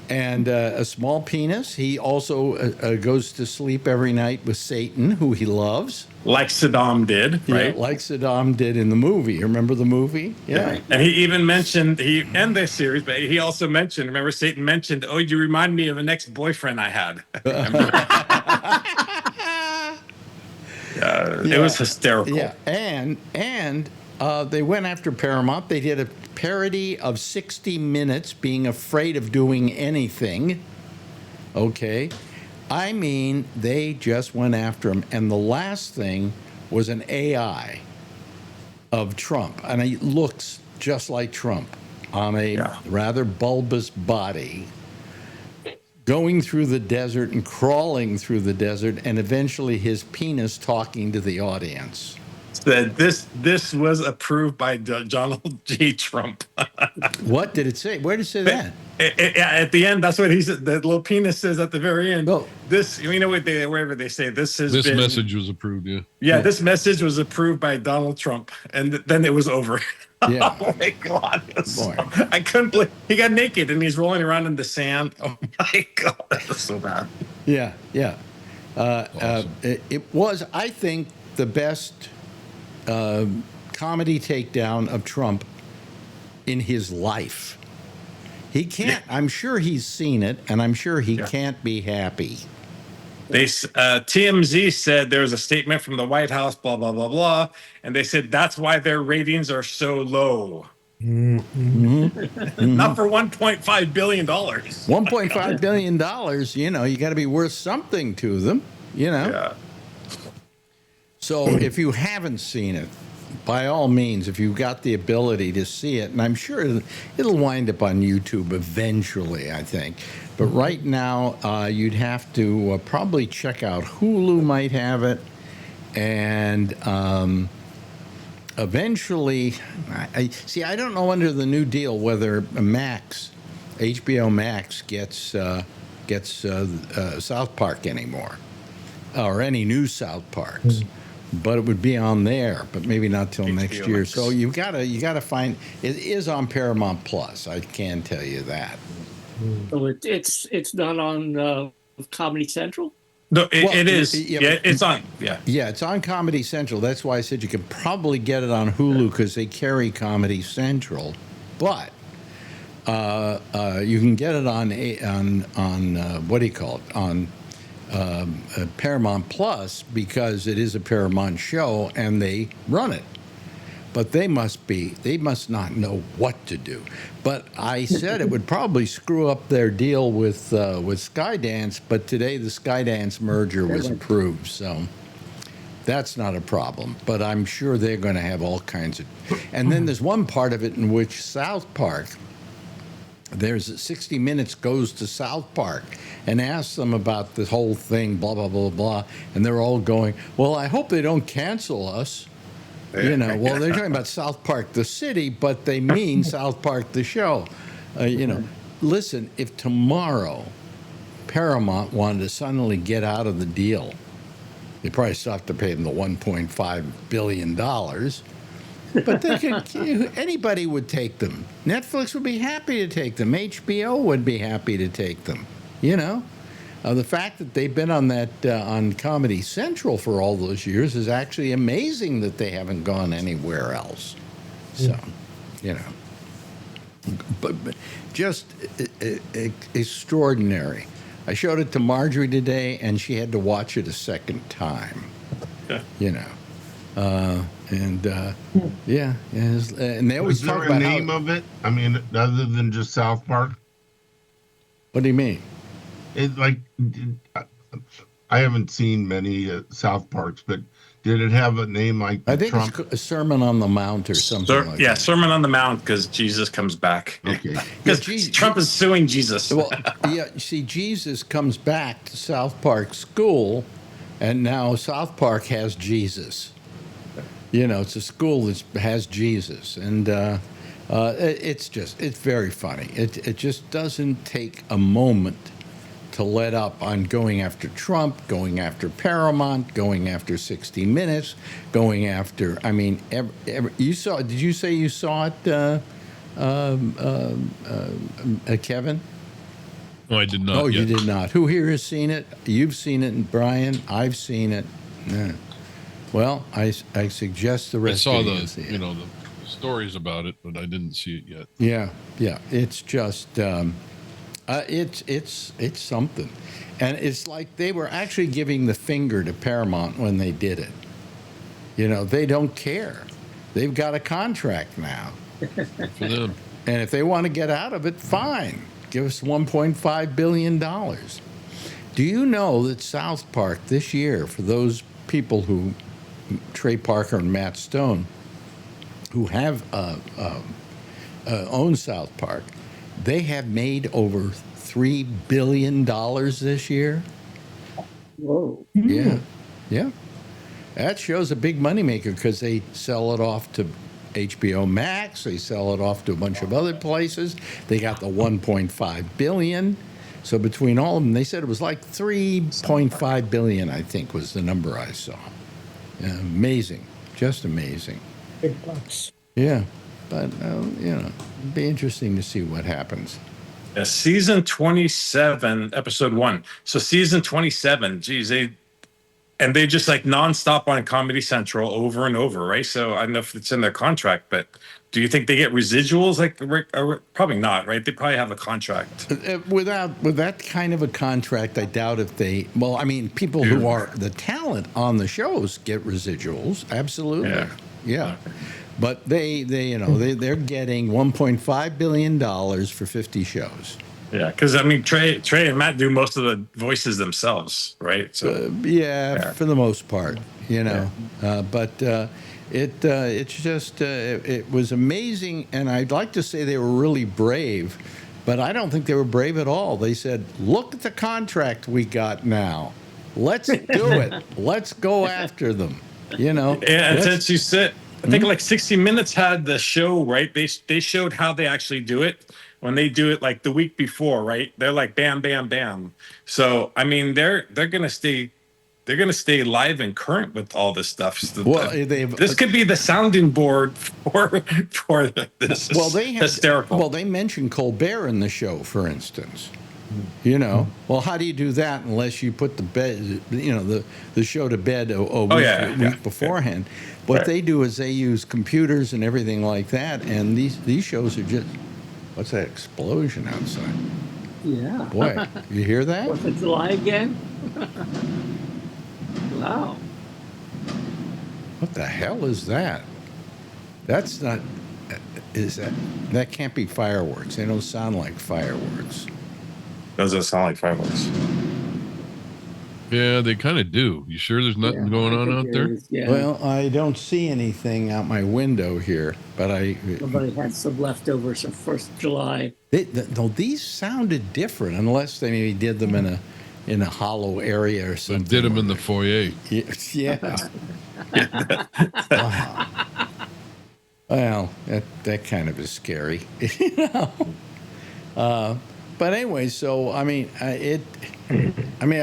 And a small penis. He also goes to sleep every night with Satan, who he loves. Like Saddam did, right? Yeah, like Saddam did in the movie. Remember the movie? Yeah. And he even mentioned, he ended this series, but he also mentioned, remember Satan mentioned, oh, you remind me of an ex-boyfriend I had. It was hysterical. Yeah, and they went after Paramount. They did a parody of 60 Minutes being afraid of doing anything. Okay. I mean, they just went after him. And the last thing was an AI of Trump. And he looks just like Trump on a rather bulbous body, going through the desert and crawling through the desert, and eventually his penis talking to the audience. Said this was approved by Donald J. Trump. What did it say? Where did it say that? At the end, that's what he said. The little penis says at the very end. Well- This, you know what they, wherever they say, this has This been, message was approved. Yeah. Yeah, this message was approved by Donald Trump, and then it was over. Yeah. Oh my God! Boy. I couldn't believe he got naked and he's rolling around in the sand. Oh my God, that was so bad. Yeah, yeah. Awesome. It was, I think, the best comedy takedown of Trump in his life. He can't. I'm sure he's seen it, and I'm sure he can't be happy. TMZ said there was a statement from the White House, blah blah blah blah, and they said that's why their ratings are so low. Not for $1.5 billion. $1.5 billion. You know, you got to be worth something to them. You know. Yeah. So if you haven't seen it, by all means, if you've got the ability to see it, and I'm sure it'll wind up on YouTube eventually, I think. But right now, you'd have to probably check out Hulu might have it, and eventually, I don't know under the new deal whether HBO Max gets South Park anymore, or any new South Parks. But it would be on there, but maybe not till next year. Max. So you gotta find. It is on Paramount Plus. I can tell you that. So it's not on Comedy Central. No, Well, it is. yeah, Yeah, but- it's on. Yeah. Yeah, it's on Comedy Central. That's why I said you could probably get it on Hulu because they carry Comedy Central, but you can get it on what do you call it, on Paramount Plus, because it is a Paramount show and they run it. But they must not know what to do. But I said it would probably screw up their deal with Skydance. But today the Skydance merger was approved, so that's not a problem. But I'm sure they're going to have all kinds of. And then there's one part of it in which South Park. There's 60 Minutes goes to South Park and asks them about the whole thing, blah blah blah blah, and they're all going, "Well, I hope they don't cancel us." You know, well, they're talking about South Park, the city, but they mean South Park, the show. You know, listen, if tomorrow Paramount wanted to suddenly get out of the deal, they probably still have to pay them the $1.5 billion. But they could, anybody would take them. Netflix would be happy to take them. HBO would be happy to take them. You know? The fact that they've been on that on Comedy Central for all those years is actually amazing that they haven't gone anywhere else. So, you know, but just extraordinary. I showed it to Marjorie today, and she had to watch it a second time. Yeah. You know, and they always Was there talk a about name of it? I mean, other than just South Park? What do you mean? It like I haven't seen many South Parks, but did it have a name like I think Trump? it's a Sermon on the Mount or something like that. Sermon on the Mount, because Jesus comes back. Okay. Because Trump is suing Jesus. Well, yeah, you see, Jesus comes back to South Park School, and now South Park has Jesus. You know, it's a school that has Jesus, and it's very funny. It just doesn't take a moment to let up on going after Trump, going after Paramount, going after 60 Minutes, going after. I mean, you saw. Did you say you saw it, Kevin? No, I did not. Oh, yet. you did not. Who here has seen it? You've seen it, Brian. I've seen it. Yeah. Well, I suggest the I rest saw of you see it. the stories about it, but I didn't see it yet. Yeah. It's just it's something, and it's like they were actually giving the finger to Paramount when they did it. You know, they don't care. They've got a contract now, For them. and if they want to get out of it, fine. Give us $1.5 billion. Do you know that South Park this year, for those people who, Trey Parker and Matt Stone, who have owned South Park, they have made over $3 billion this year? Whoa. Yeah. That shows a big moneymaker because they sell it off to HBO Max. They sell it off to a bunch of other places. They got the 1.5 billion. So between all of them, they said it was like 3.5 billion, I think, was the number I saw. Amazing, just amazing. Big bucks. Yeah, but it'd be interesting to see what happens. Season 27, episode 1. So season 27, geez, they just like nonstop on Comedy Central over and over, right? So I don't know if it's in their contract, but do you think they get residuals? Like, probably not, right? They probably have a contract. With that kind of a contract, I doubt if they. Well, I mean, people who are the talent on the shows get residuals, absolutely. Yeah. But they're getting $1.5 billion for 50 shows. Yeah, because I mean, Trey and Matt do most of the voices themselves, right? So for the most part, but it's just it was amazing, and I'd like to say they were really brave, but I don't think they were brave at all. They said, "Look at the contract we got now. Let's do it. Let's go after them." Yeah, and since you said, I think like 60 Minutes had the show, right? They showed how they actually do it. When they do it like the week before, right? They're like bam, bam, bam. So I mean, they're gonna stay live and current with all this stuff. So this could be the sounding board for this. Well, hysterical. Well, they mentioned Colbert in the show, for instance. Well, how do you do that unless you put the show to bed a week beforehand? What they do is they use computers and everything like that, and these shows are just. What's that explosion outside? Yeah. Boy, you hear that? 4th of July again? Wow. What the hell is that? That's not. That can't be fireworks. They don't sound like fireworks. Doesn't sound like fireworks. Yeah, they kind of do. You sure there's nothing going on out there? Yeah. Well, I don't see anything out my window here, but Somebody had some leftovers from 1st of July. These sounded different, unless they maybe did them in a hollow area or something. Did them in the foyer. Yeah. Wow. Well, that kind of is scary, But anyway, so I mean, I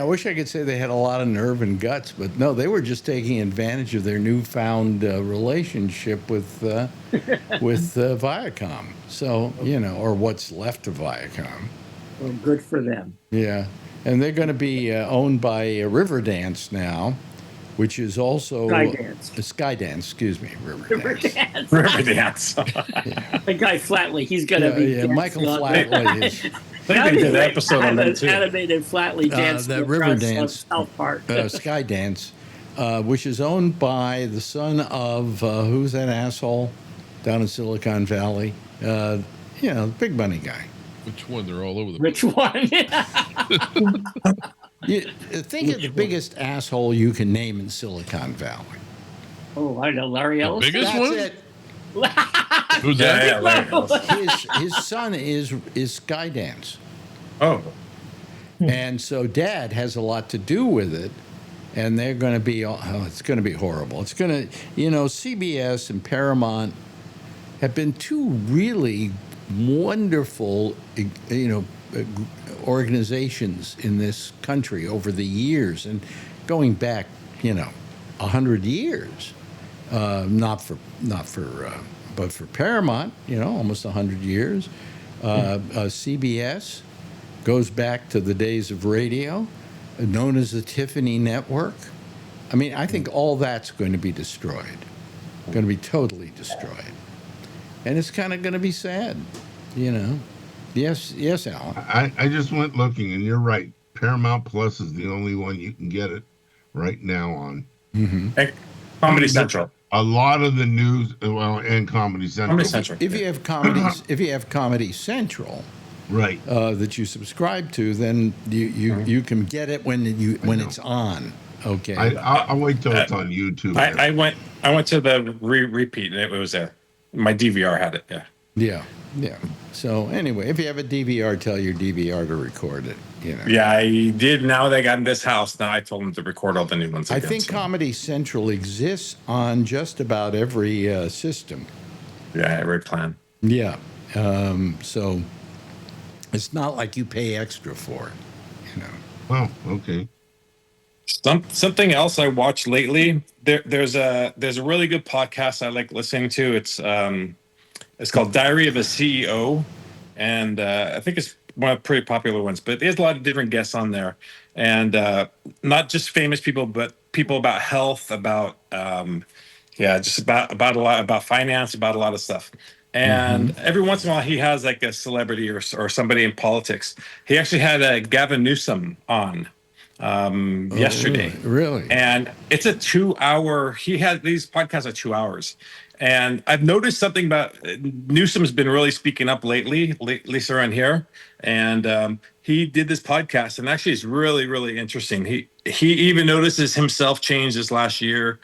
wish I could say they had a lot of nerve and guts, but no, they were just taking advantage of their newfound relationship with Viacom. So or what's left of Viacom. Well, good for them. Yeah, and they're going to be owned by Riverdance now, which is also Skydance. Excuse me, Riverdance. Riverdance. The guy Flatley, he's going to be. Yeah, Michael Flatley is. I think they did an episode on that too. Animated Flatley dance. The Riverdance, South Park. Skydance, which is owned by the son of who's that asshole down in Silicon Valley? The big money guy. Which one? They're all over the Which one? Think of the biggest asshole you can name in Silicon Valley. Oh, I know, Larry Ellis. Biggest That's one? it. Who's that? Yeah, Larry Ellis. His son is Skydance. Oh. And so Dad has a lot to do with it, and they're going to be. It's going to be horrible. It's going to, CBS and Paramount have been two really wonderful, organizations in this country over the years, and going back, 100 years. But for Paramount, almost 100 years. CBS goes back to the days of radio, known as the Tiffany Network. I mean, I think all that's going to be destroyed, going to be totally destroyed. And it's kind of going to be sad, Yes, Alan. I just went looking, and you're right. Paramount Plus is the only one you can get it right now on. Mm-hmm. Comedy Central. A lot of the news, and Comedy Central. Comedy Central. If you have Comedy Central, right, that you subscribe to, then you can get it when it's on. Okay. I'll wait till it's on YouTube. I went to the repeat, and it was there. My DVR had it. Yeah. Yeah. So anyway, if you have a DVR, tell your DVR to record it. Yeah, I did. Now they got in this house. Now I told them to record all the new ones. I think Comedy Central exists on just about every system. Yeah, every plan. Yeah. So it's not like you pay extra for it, you know. Oh, okay. Something else I watched lately. There's a really good podcast I like listening to. It's called Diary of a CEO, and I think it's one of the pretty popular ones. But there's a lot of different guests on there, and not just famous people, but people about health, about just about a lot about finance, about a lot of stuff. And every once in a while, he has like a celebrity or somebody in politics. He actually had Gavin Newsom on yesterday. Really? And it's a 2 hour. He had these podcasts are 2 hours. And I've noticed something about Newsom's been really speaking up lately, at least around here. And he did this podcast, and actually, it's really, really interesting. He even notices himself change this last year,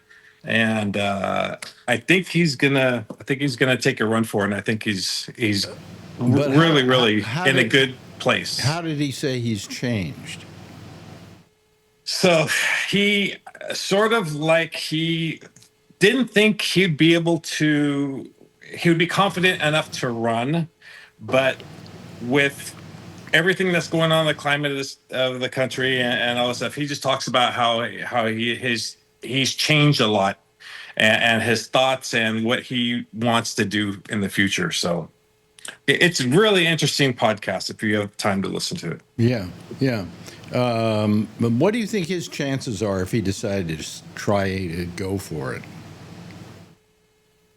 and I think he's gonna take a run for it. And I think he's But really how in a did- good place. How did he say he's changed? So he sort of like he didn't think he'd be able to, he would be confident enough to run, but with everything that's going on in the climate of the country and all this stuff, he just talks about how he's changed a lot and his thoughts and what he wants to do in the future. So it's a really interesting podcast if you have time to listen to it. Yeah. But what do you think his chances are if he decided to just try to go for it?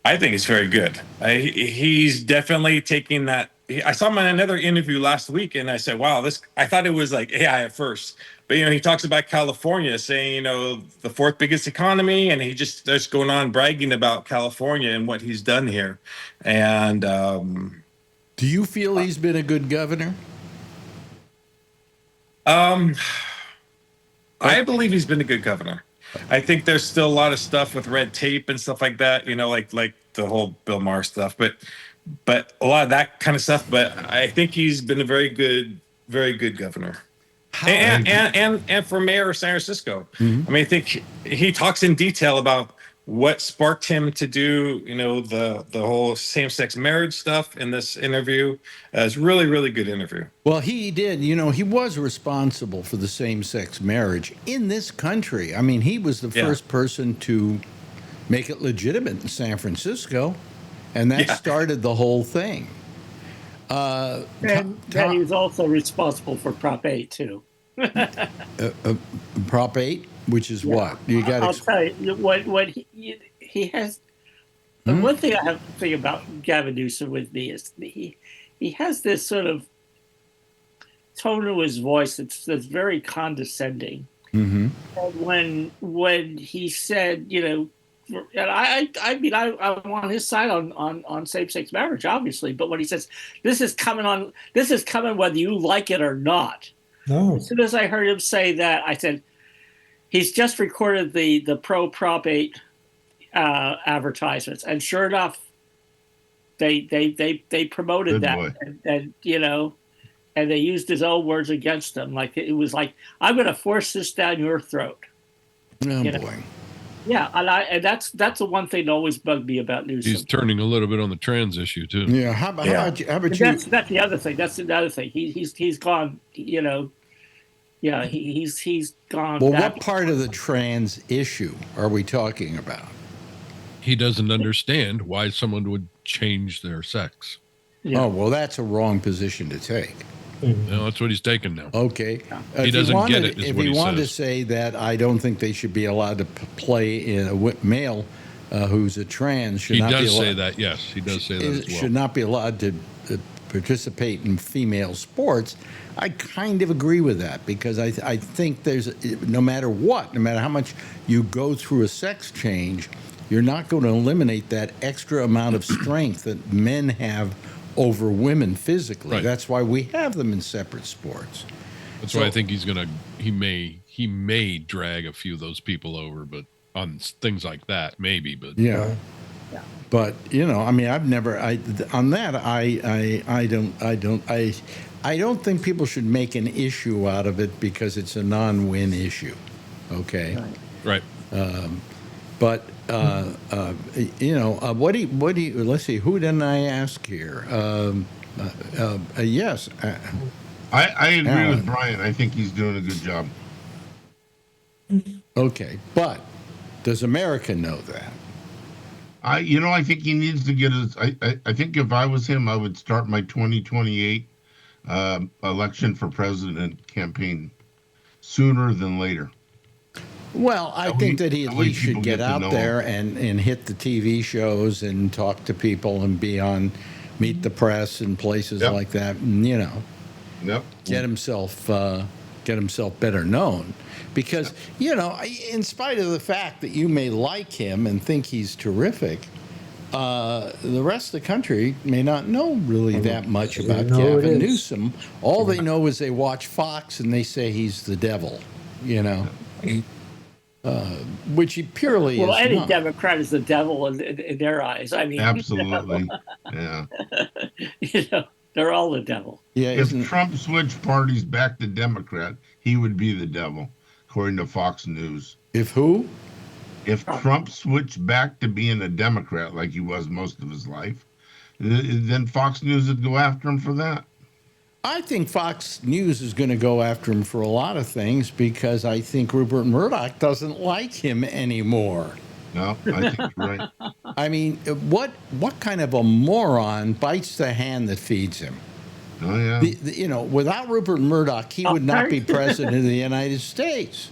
I think it's very good. He's definitely taking that. I saw him in another interview last week, and I said, "Wow, this." I thought it was like AI at first, but he talks about California, saying the fourth biggest economy, and he just starts going on bragging about California and what he's done here. And Do you feel he's been a good governor? I believe he's been a good governor. I think there's still a lot of stuff with red tape and stuff like that, like the whole Bill Maher stuff, but a lot of that kind of stuff. But I think he's been a very good governor. And for mayor of San Francisco. I mean, I think he talks in detail about what sparked him to do, the whole same-sex marriage stuff in this interview. It's really, really good interview. Well, he did. He was responsible for the same-sex marriage in this country. I mean, he was the first person to make it legitimate in San Francisco, and that started the whole thing. And he was also responsible for Prop 8 too. Prop 8, which is what you got. I'll tell you what he has. The one thing I have to think about Gavin Newsom with me is he has this sort of tone to his voice that's very condescending. And when he said, and I mean I'm on his side on same-sex marriage, obviously, but when he says this is coming whether you like it or not. No. As soon as I heard him say that, I said, he's just recorded the pro Prop 8 advertisements, and sure enough, they promoted Good that, boy. and they used his own words against him. Like it was like, I'm going to force this down your throat. Oh boy. Yeah, and that's the one thing that always bugged me about Newsom. He's turning a little bit on the trans issue too. Yeah. How about you? That's the other thing. That's the other thing. He's gone. Yeah, he's gone. Well, what part of the trans issue are we talking about? He doesn't understand why someone would change their sex. Yeah. Oh, well, that's a wrong position to take. No, that's what he's taking now. Okay. He doesn't get it, is If what he he wanted to says. say that I don't think they should be allowed to play in a male who's a trans should He not be does allowed. say that. Yes, he does say that as well. Should not be allowed to participate in female sports. I kind of agree with that because I think no matter how much you go through a sex change, you're not going to eliminate that extra amount of strength that men have over women physically. Right. That's why we have them in separate sports. That's why I think he may drag a few of those people over, but on things like that, maybe. But Yeah. But I mean, I don't think people should make an issue out of it because it's a non-win issue. Okay. right. But What do you? Let's see. Who didn't I ask here? Yes, I agree Alan. with Brian. I think he's doing a good job. Okay, but does America know that? I think he needs to get his. I think if I was him, I would start my 2028 election for president campaign sooner than later. Well, I think that he at That way least should people get get to out know there and hit the TV shows and talk to people and be on Meet the Press and places Yep. like that, and Yep. get himself better known. Because in spite of the fact that you may like him and think he's terrific, the rest of the country may not know really that much about No, it Gavin is. Newsom. All they know is they watch Fox and they say he's the devil, which he purely Well, is any not. Democrat is the devil in their eyes. I mean, Absolutely. Yeah. they're all the devil. Yeah, If isn't Trump switched parties back to Democrat, he would be the devil, according to Fox News. if who? If Trump switched back to being a Democrat like he was most of his life, then Fox News would go after him for that. I think Fox News is going to go after him for a lot of things because I think Rupert Murdoch doesn't like him anymore. No, I think you're right. I mean, what kind of a moron bites the hand that feeds him? Oh yeah, Without Rupert Murdoch, he would not be Okay. president of the United States.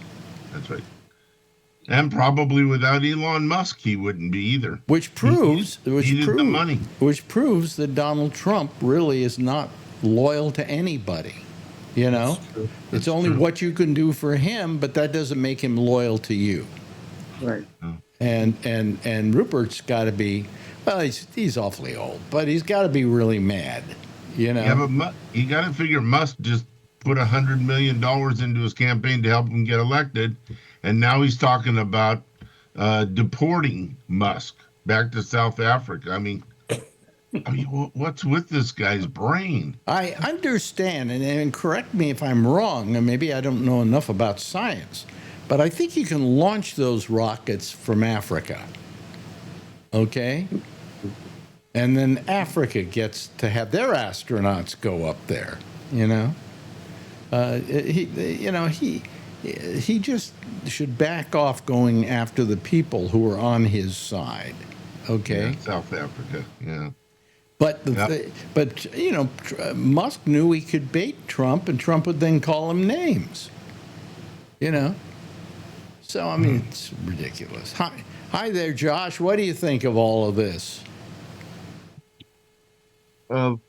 that's right. And probably without Elon Musk, he wouldn't be either. Which proves, He needed the money. which proves that Donald Trump really is not loyal to anybody. It's only true. what you can do for him, but that doesn't make him loyal to you. Right. And Rupert's got to be, well, he's awfully old, but he's got to be really mad. Yeah, but you got to figure Musk just put $100 million into his campaign to help him get elected, and now he's talking about deporting Musk back to South Africa. I mean, what's with this guy's brain? I understand, and correct me if I'm wrong, and maybe I don't know enough about science, but I think you can launch those rockets from Africa. Okay? And then Africa gets to have their astronauts go up there, he just should back off going after the people who are on his side. Okay? Yeah, South Africa, yeah. But Musk knew he could bait Trump, and Trump would then call him names. So I mean, it's ridiculous. Hi there, Josh. What do you think of all of this? Well,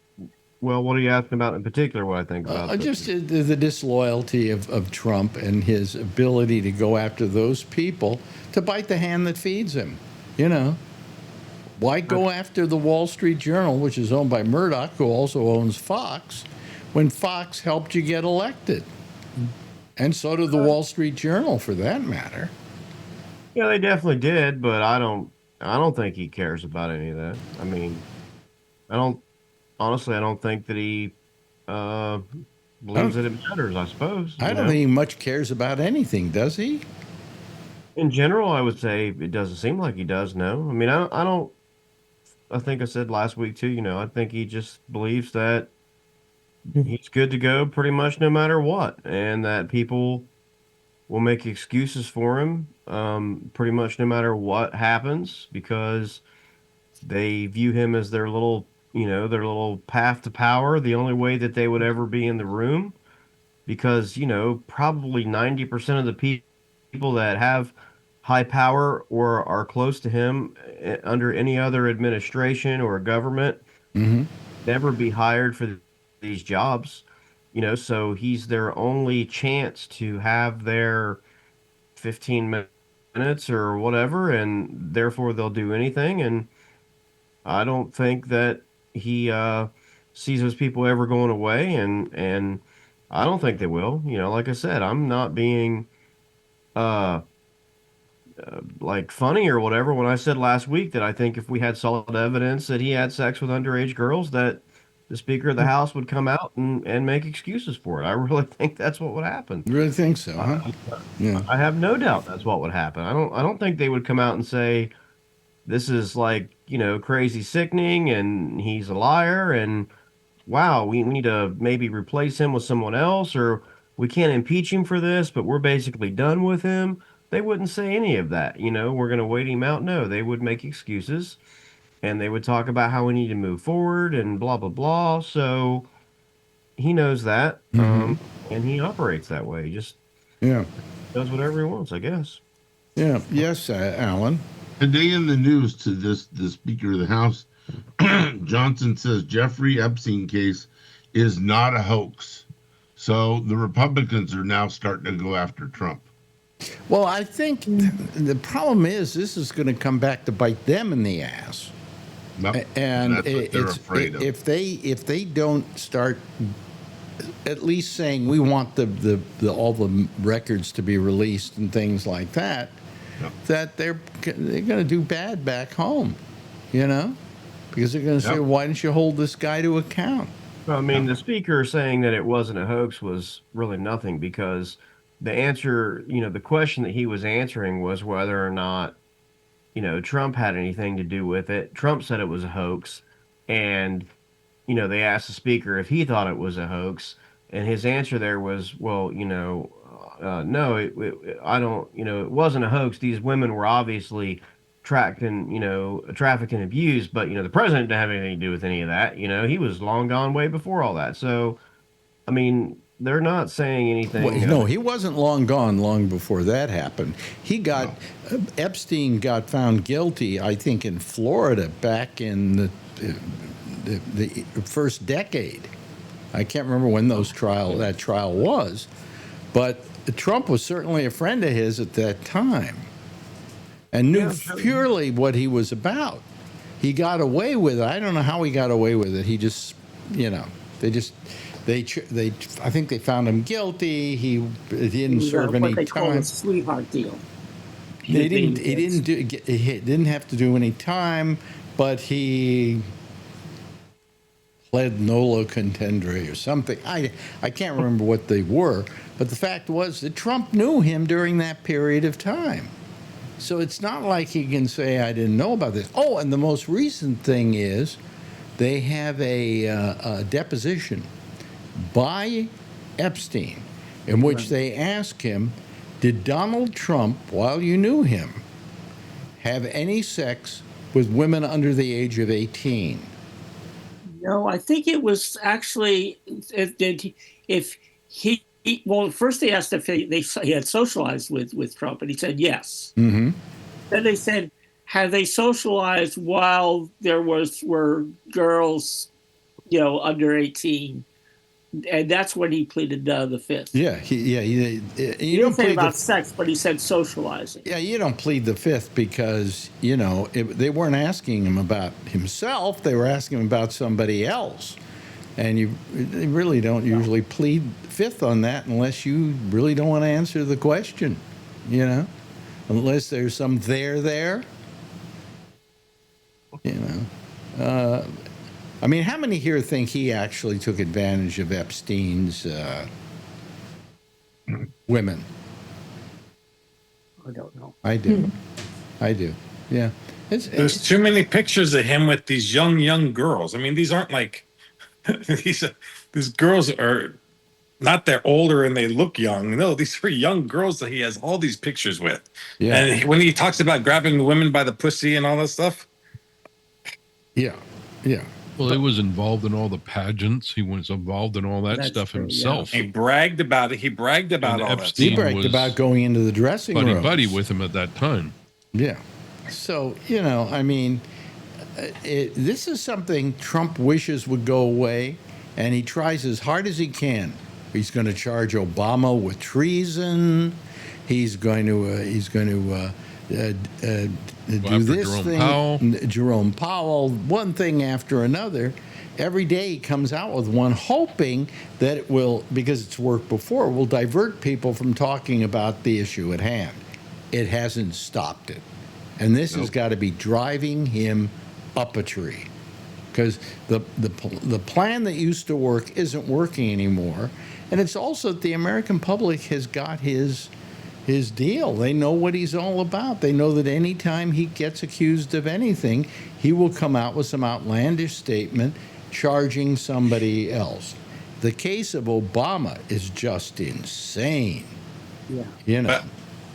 what are you asking about in particular? What I think about this? Just the disloyalty of Trump and his ability to go after those people to bite the hand that feeds him. Why go after the Wall Street Journal, which is owned by Murdoch, who also owns Fox, when Fox helped you get elected? And so did the Wall Street Journal, for that matter. Yeah, they definitely did, but I don't think he cares about any of that. I mean, honestly, I don't think that he believes that it matters, I suppose. I don't think he much cares about anything, does he? In general, I would say it doesn't seem like he does, no. I mean, I think I said last week too, I think he just believes that he's good to go pretty much no matter what, and that people will make excuses for him pretty much no matter what happens because they view him as their little path to power, the only way that they would ever be in the room, because probably 90% of the people that have high power or are close to him under any other administration or government never be hired for these jobs, so he's their only chance to have their 15 minutes or whatever, and therefore they'll do anything. And I don't think that he sees those people ever going away, and I don't think they will. Like I said, I'm not being like funny or whatever when I said last week that I think if we had solid evidence that he had sex with underage girls, that the Speaker of the House would come out and make excuses for it. I really think that's what would happen. You really think so, huh? Yeah. I have no doubt that's what would happen. I don't think they would come out and say this is like, crazy sickening and he's a liar and wow, we need to maybe replace him with someone else or we can't impeach him for this, but we're basically done with him. They wouldn't say any of that. We're going to wait him out. No, they would make excuses and they would talk about how we need to move forward and blah, blah, blah. So he knows that. And he operates that way. He just does whatever he wants, I guess. Yeah. Yes, Alan. Today in the news to the Speaker of the House, Johnson says Jeffrey Epstein case is not a hoax. So the Republicans are now starting to go after Trump. Well, I think the problem is this is going to come back to bite them in the ass. Yep. And that's what they're afraid of. If they don't start at least saying we want the all the records to be released and things like that, that they're going to do bad back home, because they're going to say, why didn't you hold this guy to account? Well, I mean, the Speaker saying that it wasn't a hoax was really nothing because the answer, the question that he was answering was whether or not, Trump had anything to do with it. Trump said it was a hoax. And, they asked the Speaker if he thought it was a hoax. And his answer there was, well, no, I don't, it wasn't a hoax. These women were obviously trafficked and abused, but, the president didn't have anything to do with any of that. He was long gone way before all that. So, I mean, they're not saying anything. Well, no, he wasn't long gone long before that happened. Epstein got found guilty, I think, in Florida back in the first decade. I can't remember when that trial was, but Trump was certainly a friend of his at that time and knew purely what he was about. He got away with it. I don't know how he got away with it. He just, I think they found him guilty. He didn't serve any what they time. call a sweetheart deal. He didn't have to do any time, but he pled nolo contendere or something. I can't remember what they were, but the fact was that Trump knew him during that period of time. So it's not like he can say, I didn't know about this. Oh, and the most recent thing is they have a deposition by Epstein in which they ask him, did Donald Trump, while you knew him, have any sex with women under the age of 18? No, I think it was actually first they asked if he had socialized with Trump, and he said yes. Mm-hmm. Then they said, have they socialized while there were girls, under 18? And that's when he pleaded the fifth. Yeah, he didn't say about sex, but he said socializing. Yeah, you don't plead the fifth because, they weren't asking him about himself. They were asking him about somebody else. And you really don't usually plead fifth on that unless you really don't want to answer the question, unless there's some there. I mean, how many here think he actually took advantage of Epstein's women? I don't know. I do. Yeah. There's too many pictures of him with these young girls. I mean, these aren't like these girls are not they're older and they look young. No, these are young girls that he has all these pictures with. Yeah. And when he talks about grabbing the women by the pussy and all that stuff. Yeah. Well, he was involved in all the pageants. He was involved in all that stuff himself. Yeah. He bragged about it. He bragged about all that. He bragged about going into the dressing room. Buddy with him at that time. Yeah. So, I mean, this is something Trump wishes would go away, and he tries as hard as he can. He's going to charge Obama with treason. He's going to do this Jerome Powell, one thing after another. Every day he comes out with one, hoping that it will, because it's worked before, will divert people from talking about the issue at hand. It hasn't stopped it. And this has got to be driving him up a tree. because the plan that used to work isn't working anymore, and it's also that the American public has got his deal. They know what he's all about. They know that anytime he gets accused of anything, he will come out with some outlandish statement charging somebody else. The case of Obama is just insane. Yeah. You know.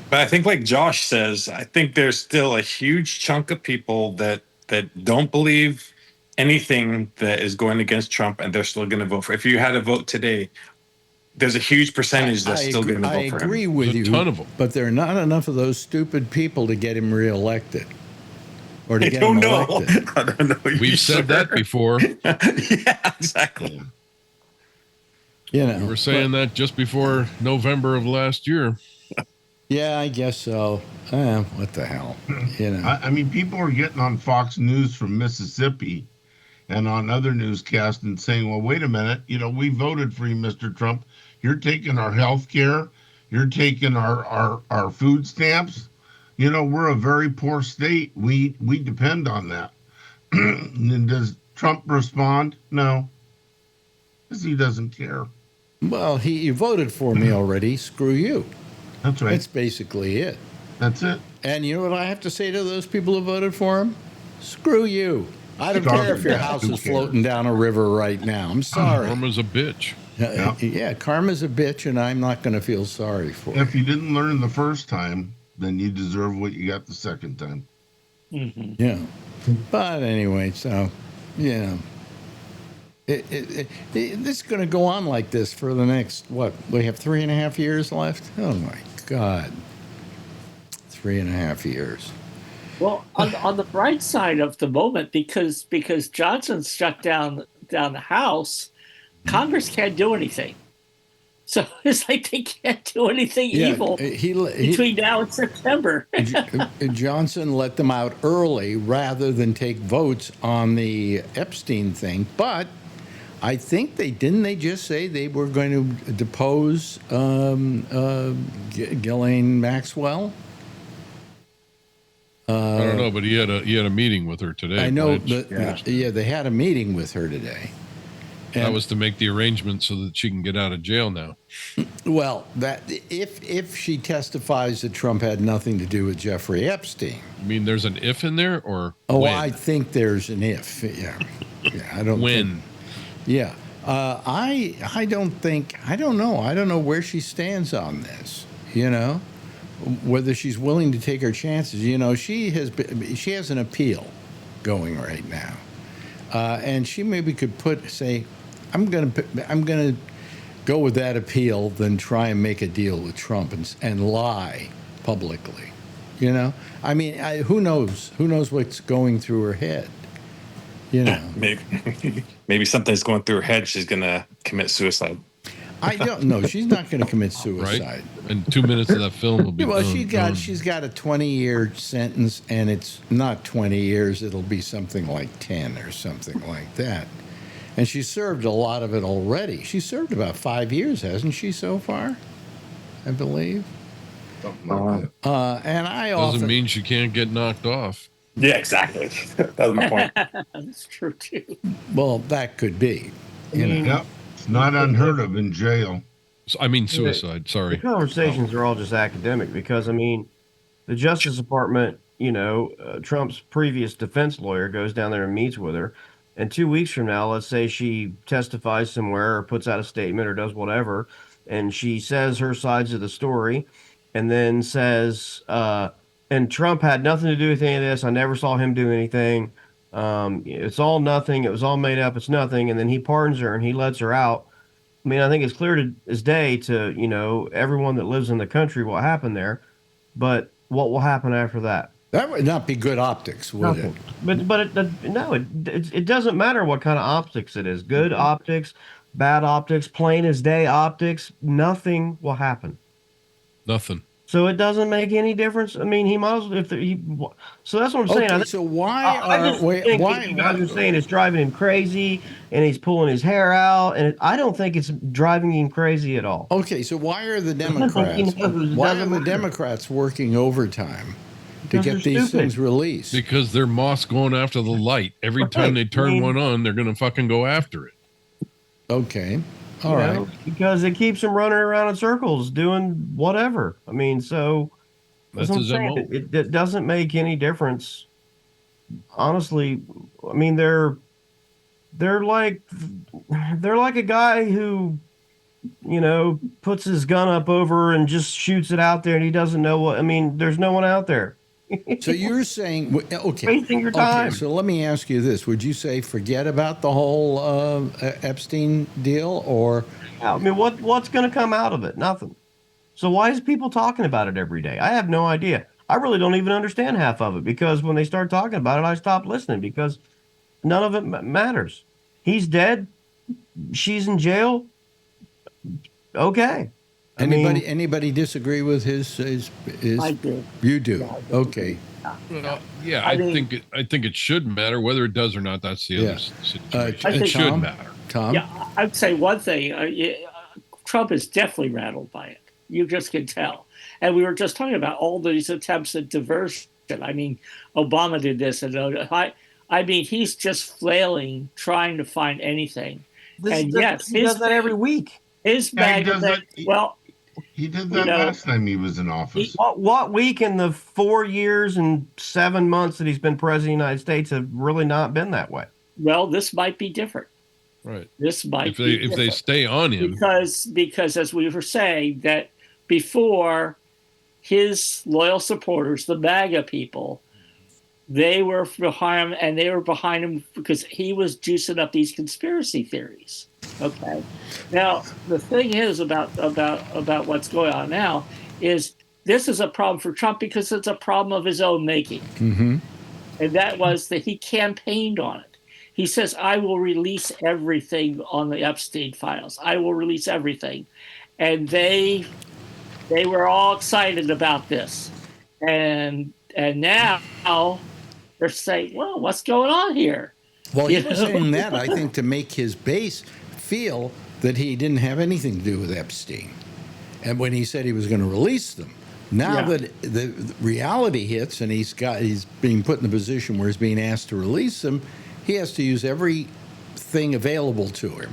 But I think, like Josh says, I think there's still a huge chunk of people that don't believe anything that is going against Trump, and they're still going to vote for. If you had a vote today, there's a huge percentage that's still going to vote for him. I agree with you, There's a ton of them. but there are not enough of those stupid people to get him reelected or to I get don't him know. elected. I don't know. You We've said that before. Yeah, exactly. You know, We were saying that just before November of last year. yeah, I guess so. What the hell? You know, I mean, people are getting on Fox News from Mississippi and on other newscasts and saying, well, wait a minute, we voted for you, Mr. Trump. You're taking our health care. You're taking our food stamps. We're a very poor state. We depend on that. And does Trump respond? No, because he doesn't care. well, you voted for me already. Screw you. That's right. That's basically it. That's it. And you know what I have to say to those people who voted for him? Screw you. I don't care if your house is floating down a river right now. I'm sorry. Karma's a bitch. Yeah, karma's a bitch, and I'm not going to feel sorry for it. If you didn't learn the first time, then you deserve what you got the second time. Mm-hmm. Yeah. But anyway, so, this is going to go on like this for the next, we have 3.5 years left? Oh, my God. 3.5 years. Well, on the bright side of the moment, because Johnson shut down the House, Congress can't do anything. So it's like they can't do anything evil between now and September. Johnson let them out early rather than take votes on the Epstein thing. But I think they just say they were going to depose Ghislaine Maxwell. I don't know, but he had a meeting with her today. I know, Blanche. they had a meeting with her today. That was to make the arrangement so that she can get out of jail now. Well, that if she testifies that Trump had nothing to do with Jeffrey Epstein. I mean, there's an if in there, or when? I think there's an if. Yeah, I don't. When? Yeah, I don't know. I don't know where she stands on this. Whether she's willing to take her chances. She has an appeal going right now, and she maybe could say, I'm gonna go with that appeal than try and make a deal with Trump and lie publicly. I mean, who knows? Who knows what's going through her head? Maybe something's going through her head. She's gonna commit suicide. I don't know. She's not going to commit suicide. right? And 2 minutes of that film will be Well, done. she's got a 20-year sentence, and it's not 20 years. It'll be something like 10 or something like that. And she served a lot of it already. She served about 5 years, hasn't she, so far? I believe. Something like that. And I Doesn't mean she can't get knocked off. Yeah, exactly. That was my point. That's true too. Well, that could be. Yep. It's not unheard of in jail. I mean, suicide. The Sorry. conversations are all just academic because, I mean, the Justice Department, Trump's previous defense lawyer goes down there and meets with her. And 2 weeks from now, let's say she testifies somewhere or puts out a statement or does whatever, and she says her sides of the story and then says, and Trump had nothing to do with any of this. I never saw him do anything. It's all nothing. It was all made up. It's nothing. And then he pardons her and he lets her out. I mean, I think it's clear as day to, everyone that lives in the country what happened there. But what will happen after that? That would not be good optics, would it? It doesn't matter what kind of optics it is. Good optics, bad optics, plain as day optics. Nothing will happen. Nothing. So it doesn't make any difference. I mean, he might as well, so that's what I'm saying. Okay, so why you guys are saying it's driving him crazy and he's pulling his hair out, and I don't think it's driving him crazy at all. Okay, so why are the Democrats working overtime to Because get they're these stupid. things released? Because they're moths going after the light. Every Right. time they turn I mean- one on, they're going to fucking go after it. Okay. All You right. know, because it keeps them running around in circles doing whatever. I mean, so That's what I'm his saying. MO. It doesn't make any difference. Honestly, I mean, they're like a guy who, you know, puts his gun up over and just shoots it out there, and he doesn't know what. I mean, there's no one out there. So you're saying, okay. Wasting your time. Okay, so let me ask you this. Would you say forget about the whole Epstein deal, or I mean, what's going to come out of it? Nothing. So why is people talking about it every day? I have no idea. I really don't even understand half of it because when they start talking about it, I stop listening because none of it matters. He's dead. She's in jail. Okay. I mean, anybody disagree with his I do. You do. Yeah, I do. Okay. Well, yeah, I I mean- think it should matter whether it does or not. That's the Yeah. other situation. I It think- should Tom? matter. Tom? Yeah, I'd say one thing. Trump is definitely rattled by it. You just can tell. And we were just talking about all these attempts at diversion. I mean, Obama did this, and I mean, he's just flailing, trying to find anything. And yes, he does that every week. His Yeah, he bag does of that. well, He did that You know, last time he was in office. What week in the 4 years and 7 months that he's been president of the United States have really not been that way? well, this might be different. Right. This might If be they different. stay on him, because as we were saying that before, his loyal supporters, the MAGA people, they were behind him, and they were behind him because he was juicing up these conspiracy theories. Okay. Now the thing is about what's going on now is this is a problem for Trump because it's a problem of his own making, Mm-hmm. and that was that he campaigned on it. He says, "I will release everything on the Epstein files. I will release everything," and they were all excited about this, and now they're saying, "Well, what's going on here?" Well, he You was know? saying that, I think, to make his base feel that he didn't have anything to do with Epstein. And when he said he was going to release them, now Yeah. that the reality hits and he's being put in the position where he's being asked to release them, he has to use everything available to him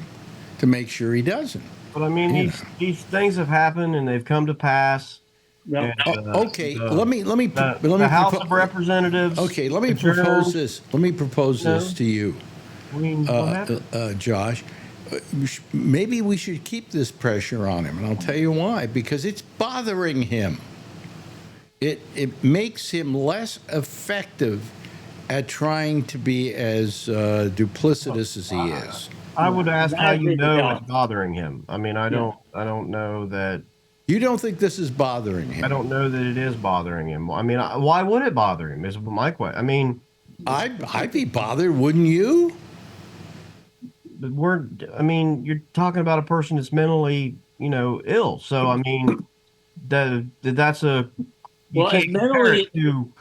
to make sure he doesn't. But I mean, Yeah. these things have happened and they've come to pass. Well, And, Okay, the- let me the House of Representatives. Okay, let me adjourned. propose this. Let me propose No. this to you, I mean, what happened? Josh. Maybe we should keep this pressure on him, and I'll tell you why. Because it's bothering him. It makes him less effective at trying to be as duplicitous as he is. I would ask how you That know really it's bothering him. I mean, I don't know that. You don't think this is bothering him? I don't know that it is bothering him. I mean, why would it bother him? Is my question. I mean, I'd be bothered, wouldn't you? I mean, you're talking about a person that's mentally, ill. So I mean, that's a. You Well, can't as compare mentally- it to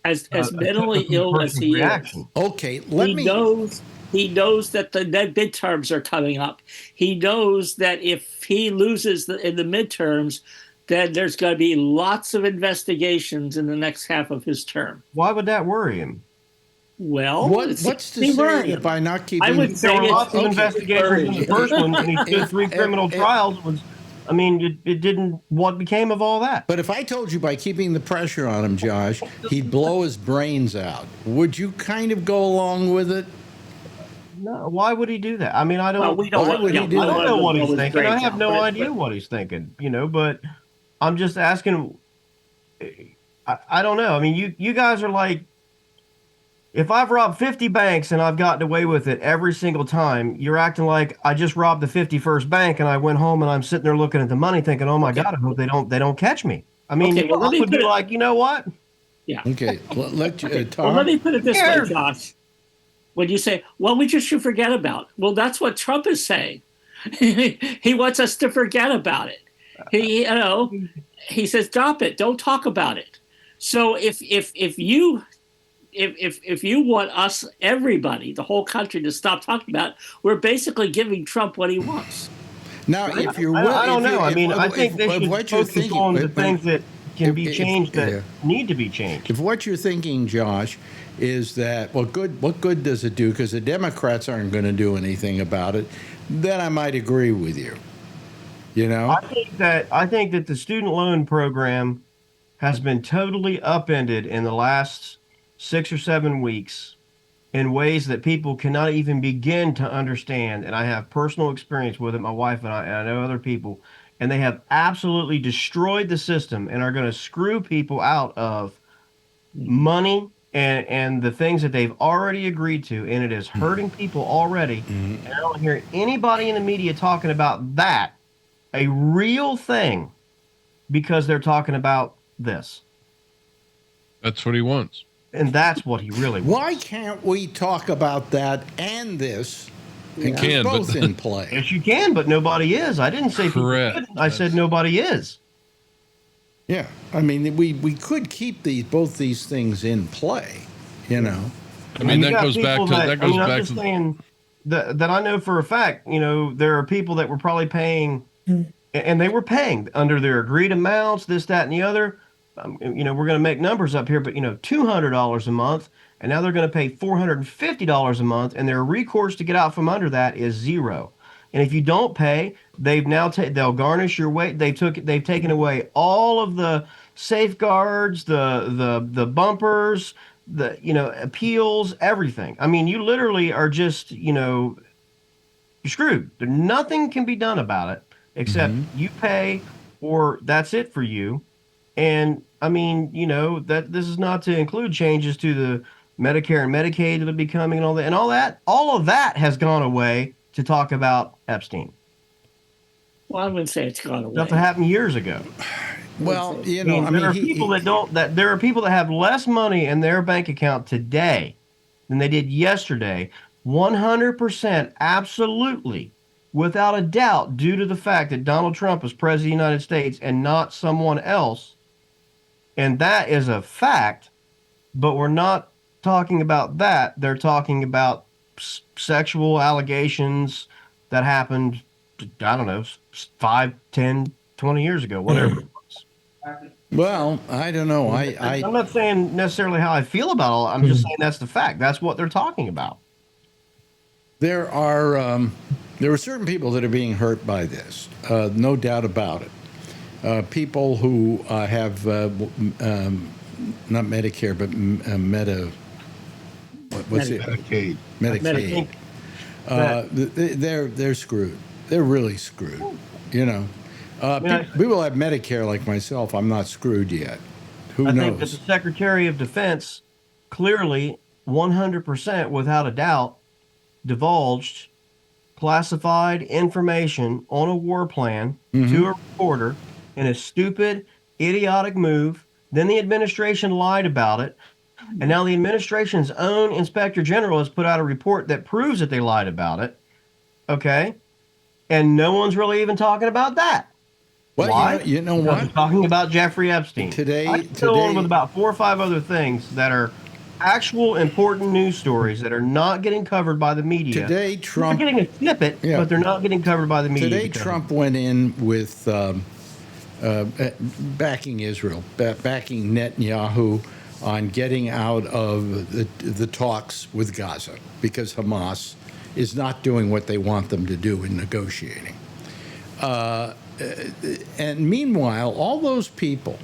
as a mentally typical ill as person's he reaction. Okay, let he me. knows that the midterms are coming up. He knows that if he loses in the midterms, then there's going to be lots of investigations in the next half of his term. Why would that worry him? Well, What's to he say worried that him. by not keeping? I would say There were it's lots of okay. investigations in the first one, and he stood 3 criminal If- trials. I mean, it didn't. What became of all that? But if I told you by keeping the pressure on him, Josh, he'd blow his brains out, would you kind of go along with it? No, why would he do that? I mean, I don't. Well, we don't Why want- would he yeah, do I that? don't know what he's blow his thinking. I brains have out, no but- idea what he's thinking. But I'm just asking. I don't know. I mean, you guys are like, if I've robbed 50 banks and I've gotten away with it every single time, you're acting like I just robbed the 51st bank and I went home and I'm sitting there looking at the money, thinking, "Oh my God, I hope they don't catch me." I mean, Okay, well, let I me would put be it- like, you know what? Okay, let you, Well, Tom. let me put it this way, Scared. Josh. When you say, "Well, we just should forget about it," well, that's what Trump is saying. He wants us to forget about it. He says, "Drop it. Don't talk about it." So if you want us, everybody, the whole country, to stop talking about it, we're basically giving Trump what he wants. Now, if you're, I don't know. I mean, I think if they should what you're focus thinking, on the but- things that can be If- changed that yeah. need to be changed. If what you're thinking, Josh, is that what good does it do? Because the Democrats aren't going to do anything about it. Then I might agree with you. You know, I think that the student loan program has been totally upended in the last 6 or 7 weeks in ways that people cannot even begin to understand. And I have personal experience with it, my wife and I know other people, and they have absolutely destroyed the system and are going to screw people out of money and the things that they've already agreed to, and it is hurting people already. And I don't hear anybody in the media talking about that, a real thing, because they're talking about this. That's what he wants. And that's what he really wants. why can't we talk about that and this and Yeah. keep Can, but- both in play? Yes, you can, but nobody is. I didn't say people Correct. couldn't. I said nobody is. Yeah, I mean, we could keep both these things in play. You know, I mean, You that got goes back to people that goes I'm back just to saying that I know for a fact. There are people that were probably paying, and they were paying under their agreed amounts, this, that, and the other. We're going to make numbers up here, but $200 a month, and now they're going to pay $450 a month, and their recourse to get out from under that is zero. And if you don't pay, they'll garnish your wage. They've taken away all of the safeguards, the bumpers, the appeals, everything. I mean, you literally are just you're screwed. Nothing can be done about it except you pay, or that's it for you. And I mean, that this is not to include changes to the Medicare and Medicaid that will be coming and all of that has gone away to talk about Epstein. Well, I wouldn't say it's gone away. Stuff that happened years ago. well, There are people that have less money in their bank account today than they did yesterday. 100%, absolutely, without a doubt, due to the fact that Donald Trump is president of the United States and not someone else. And that is a fact, but we're not talking about that. They're talking about sexual allegations that happened, I don't know, 5, 10, 20 years ago, whatever it was. well, I don't know. I'm not saying necessarily how I feel about all. I'm just saying that's the fact. That's what they're talking about. There are certain people that are being hurt by this, no doubt about it. People who have not Medicare but what's it? Medicaid. Medicaid. They're screwed. They're really screwed. People have Medicare like myself. I'm not screwed yet. Who I knows? think that the Secretary of Defense clearly, 100%, without a doubt, divulged classified information on a war plan to a reporter in a stupid, idiotic move. Then the administration lied about it. And now the administration's own inspector general has put out a report that proves that they lied about it. Okay? And no one's really even talking about that. Well, Why? you know Because what? they're talking about Jeffrey Epstein. I can go on with about 4 or 5 other things that are actual important news stories that are not getting covered by the media. Today, Trump. They're getting a snippet, Yeah. but they're not getting covered by the media. Today, Trump went in with backing Israel, backing Netanyahu on getting out of the talks with Gaza because Hamas is not doing what they want them to do in negotiating. And meanwhile, all those people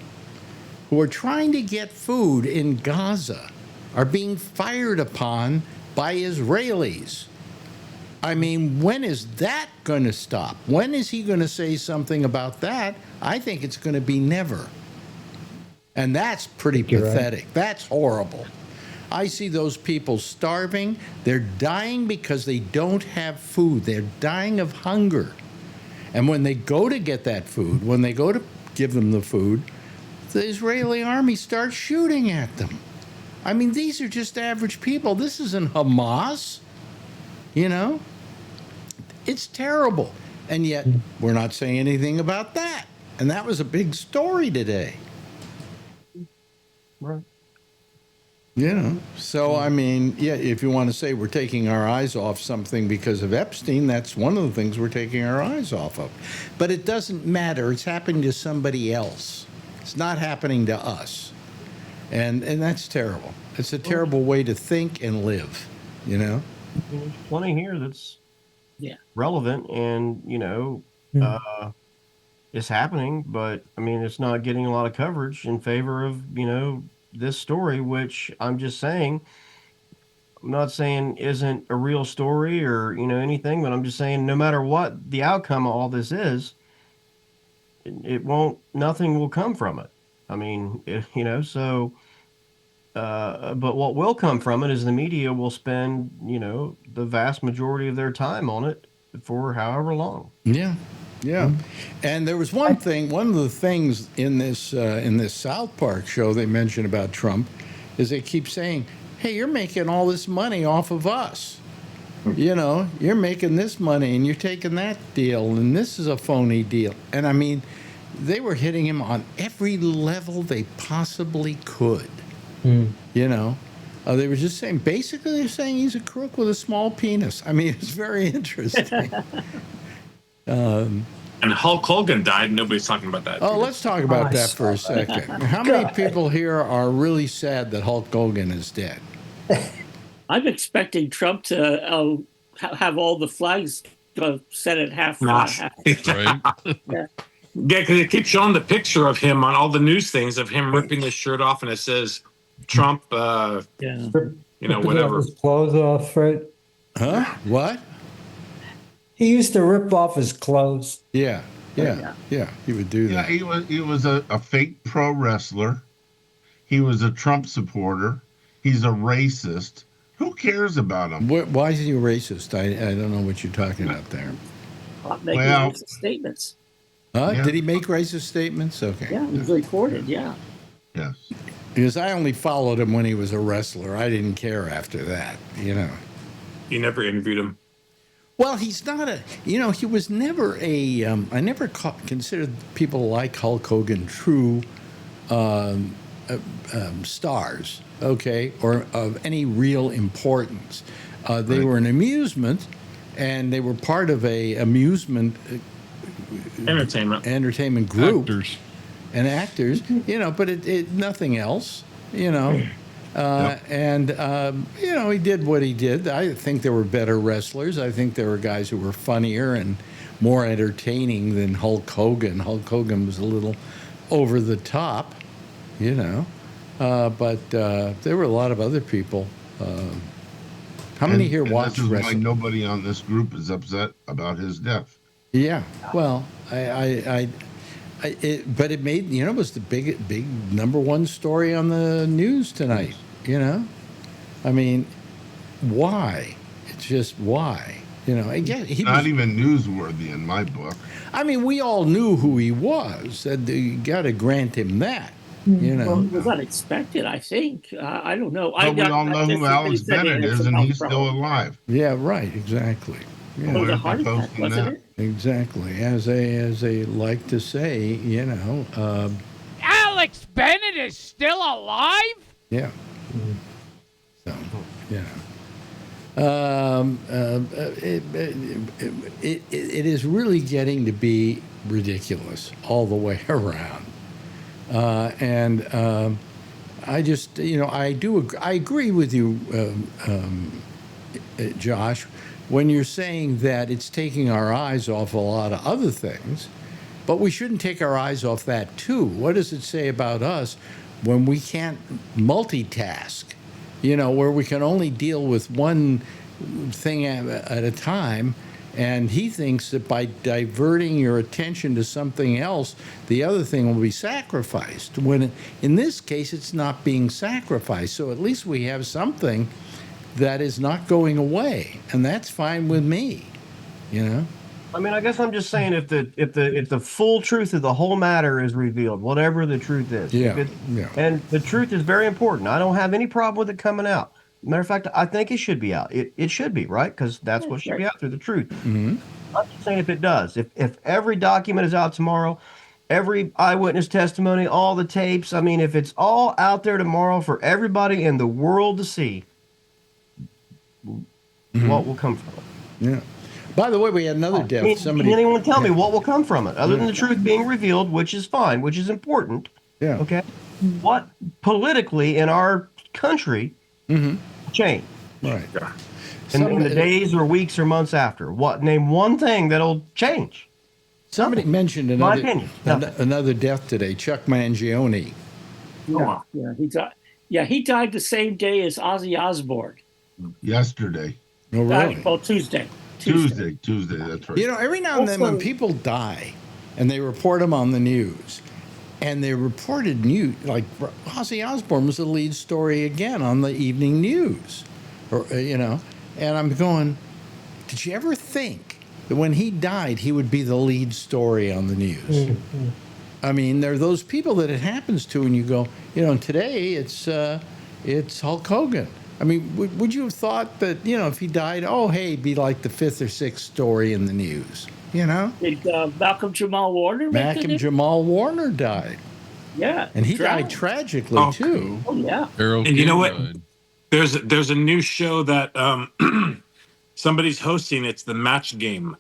who are trying to get food in Gaza are being fired upon by Israelis. I mean, when is that going to stop? When is he going to say something about that? I think it's going to be never. And that's pretty pathetic. Right. That's horrible. I see those people starving. They're dying because they don't have food. They're dying of hunger. And when they go to get that food, when they go to give them the food, the Israeli army starts shooting at them. I mean, these are just average people. This isn't Hamas. It's terrible. And yet, we're not saying anything about that. And that was a big story today. Right. So, I mean, yeah, if you want to say we're taking our eyes off something because of Epstein, that's one of the things we're taking our eyes off of. But it doesn't matter. It's happening to somebody else. It's not happening to us, and that's terrible. It's a terrible way to think and live. You know. There's plenty here that's relevant, and it's happening, but I mean, it's not getting a lot of coverage in favor of this story, which I'm just saying. I'm not saying isn't a real story or anything, but I'm just saying no matter what the outcome of all this is, it won't. Nothing will come from it. I mean, so. But what will come from it is the media will spend, the vast majority of their time on it for however long. Yeah, yeah. And there was one of the things in this South Park show they mentioned about Trump is they keep saying, "Hey, you're making all this money off of us. You're making this money and you're taking that deal, and this is a phony deal." And I mean, they were hitting him on every level they possibly could. They were just saying, basically, they're saying he's a crook with a small penis. I mean, it's very interesting. And Hulk Hogan died, and nobody's talking about that. Oh, let's talk about that for a second. How many people here are really sad that Hulk Hogan is dead? I'm expecting Trump to have all the flags set at half. Right. Yeah. Yeah, because it keeps showing the picture of him on all the news things of him ripping his shirt off, and it says Trump, whatever. His clothes off, right? Huh? What? He used to rip off his clothes. Yeah. He would do that. Yeah, he was a fake pro wrestler. He was a Trump supporter. He's a racist. Who cares about him? Why is he a racist? I don't know what you're talking about there. Making racist statements. Did he make racist statements? Okay. Yeah, he's recorded. Yeah. Yes. Because I only followed him when he was a wrestler. I didn't care after that. You never interviewed him. Well, he's not he was never I never considered people like Hulk Hogan true stars, okay, or of any real importance. They were an amusement, and they were part of a amusement entertainment group. Actors, but it nothing else, And he did what he did. I think there were better wrestlers. I think there were guys who were funnier and more entertaining than Hulk Hogan. Hulk Hogan was a little over the top, but there were a lot of other people. How many here watch wrestling? Why nobody on this group is upset about his death. Yeah, well, but it made, it was the big number one story on the news tonight, I mean, why? It's just why, again, he not even newsworthy in my book. I mean, we all knew who he was, and you got to grant him that, Well, it was unexpected, I think. I don't know. But we all know who Alex Bennett is, and he's still alive. Yeah, right, exactly. Yeah. It was a heart attack, wasn't it? Exactly. As they like to say, Alex Bennett is still alive? Yeah. So, it is really getting to be ridiculous all the way around. I just, I agree with you, Josh, when you're saying that it's taking our eyes off a lot of other things, but we shouldn't take our eyes off that too. What does it say about us when we can't multitask, where we can only deal with one thing at a time? And he thinks that by diverting your attention to something else, the other thing will be sacrificed. When in this case, it's not being sacrificed. So at least we have something that is not going away, and that's fine with me. I mean, I guess I'm just saying if the full truth of the whole matter is revealed, whatever the truth is, and the truth is very important. I don't have any problem with it coming out. Matter of fact, I think it should be out. It should be, right? Because that's what should be out there, the truth. Mm-hmm. I'm just saying if it does, if every document is out tomorrow, every eyewitness testimony, all the tapes, I mean, if it's all out there tomorrow for everybody in the world to see, what will come from it? Yeah. By the way, we had another death. Can anyone tell me what will come from it, other than the truth being revealed, which is fine, which is important? Yeah. Okay. What politically in our country changed Right. in the days or weeks or months after? Name one thing that'll change? Somebody mentioned My opinion. another death today. Chuck Mangione. Yeah, he died. Yeah, he died the same day as Ozzy Osbourne. Yesterday. Oh, really? Well, Tuesday. Tuesday. That's right. You know, every now and then when people die and they report them on the news, and they reported news, like Ozzy Osbourne was the lead story again on the evening news, or and I'm going, did you ever think that when he died, he would be the lead story on the news? I mean, there are those people that it happens to, and you go, today it's Hulk Hogan. I mean, would you have thought that, if he died, he'd be like the 5th or 6th story in the news, Did Malcolm Jamal Warner Jamal Warner died. Yeah. And he died tragically, too. Oh, yeah. And you know what? There's a new show that somebody's hosting. It's the Match Game.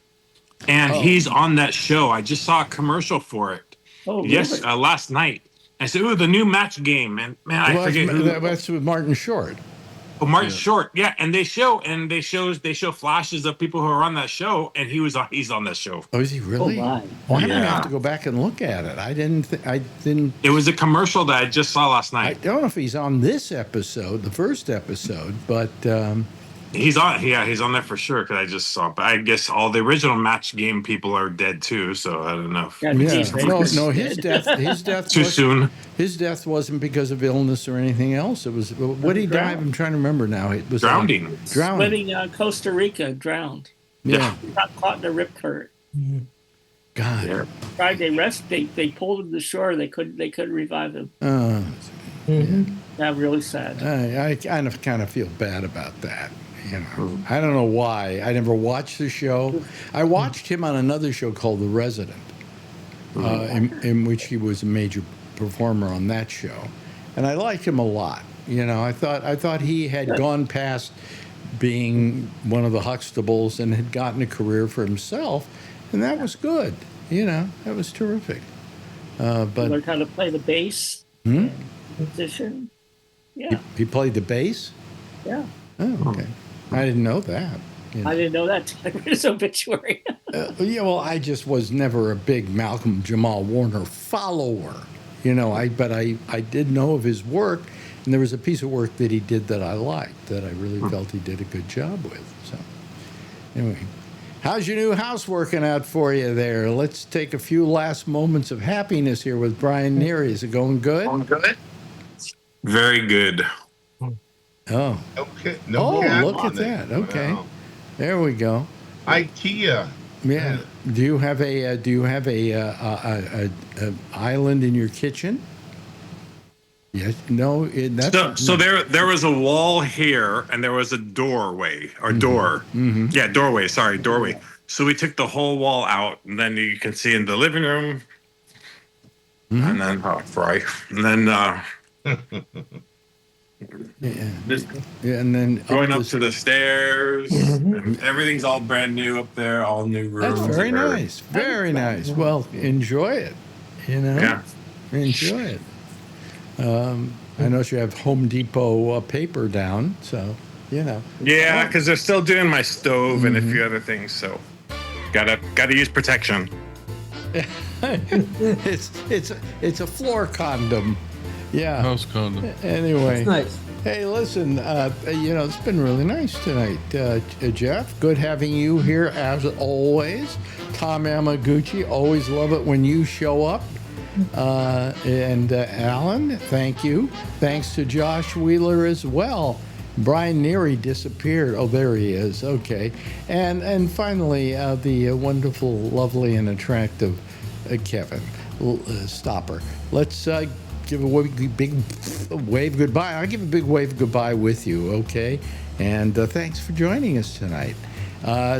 And he's on that show. I just saw a commercial for it. Oh, yes, really? last night. I said, "Ooh, the new Match Game." And man, I forget who. That's with Martin Short. Oh, Martin Short, yeah, and they show flashes of people who are on that show, and he's on that show. Oh, is he really? Oh, my. Well, I'm gonna have to go back and look at it. I didn't. It was a commercial that I just saw last I night. don't know if he's on this episode, the first episode, but He's on. Yeah, he's on there for sure. Because I just saw. But I guess all the original Match Game people are dead too. So I don't know. no, his death Too soon. His death wasn't because of illness or anything else. It was what he died. I'm trying to remember now. It was drowning. Swimming Costa Rica, drowned. Yeah. He got caught in a rip current. God. Yeah. Tried they pulled him to shore. They couldn't revive him. That really sad. I kind of feel bad about that. I don't know why. I never watched the show. I watched him on another show called The Resident, in which he was a major performer on that show, and I liked him a lot. I thought he had gone past being one of the Huxtables and had gotten a career for himself, and that was good. That was terrific. But learned how to play the bass position. Yeah, he played the bass. Yeah. Oh, okay. I didn't know that. I didn't know that till I read his obituary. Well, I just was never a big Malcolm Jamal Warner follower, but I did know of his work, and there was a piece of work that he did that I liked, that I really felt he did a good job with. So, anyway, how's your new house working out for you there? Let's take a few last moments of happiness here with Brian Neary. Is it going good? Very good. Oh. Okay. Look at that. Okay. Wow. There we go. IKEA. Yeah. Do you have a island in your kitchen? Yes. No. So there was a wall here, and there was a doorway or door. Mm-hmm. Yeah, doorway. Sorry, doorway. So we took the whole wall out, and then you can see in the living room, and then and then. And then going up to the stairs. Everything's all brand new up there, all new rooms. That's very nice. Very nice. Well, enjoy it. Yeah. Enjoy it. I know you have Home Depot paper down, so Yeah, because they're still doing my stove and a few other things, so gotta use protection. It's a floor condom. Yeah. House condom. Anyway. Nice. Hey, listen, it's been really nice tonight. Jeff, good having you here as always. Tom Yamaguchi, always love it when you show up. And Alan, thank you. Thanks to Josh Wheeler as well. Brian Neary disappeared. Oh, there he is. Okay. And finally, the wonderful, lovely, and attractive Kevin Stopper. Let's give a big wave goodbye. I'll give a big wave goodbye with you, okay? And thanks for joining us tonight.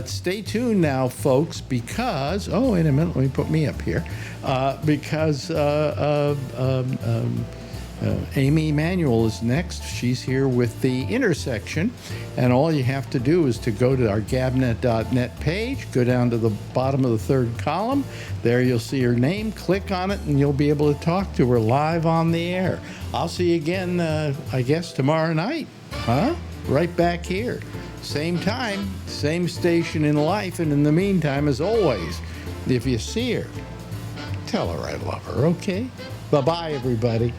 Stay tuned now, folks, because... Oh, wait a minute. Let me put me up here. Because Amy Emanuel is next. She's here with the intersection. And all you have to do is to go to our gabnet.net page, go down to the bottom of the third column. There you'll see her name. Click on it, and you'll be able to talk to her live on the air. I'll see you again, I guess, tomorrow night. Huh? Right back here. Same time, same station in life. And in the meantime, as always, if you see her, tell her I love her, okay? Bye-bye, everybody.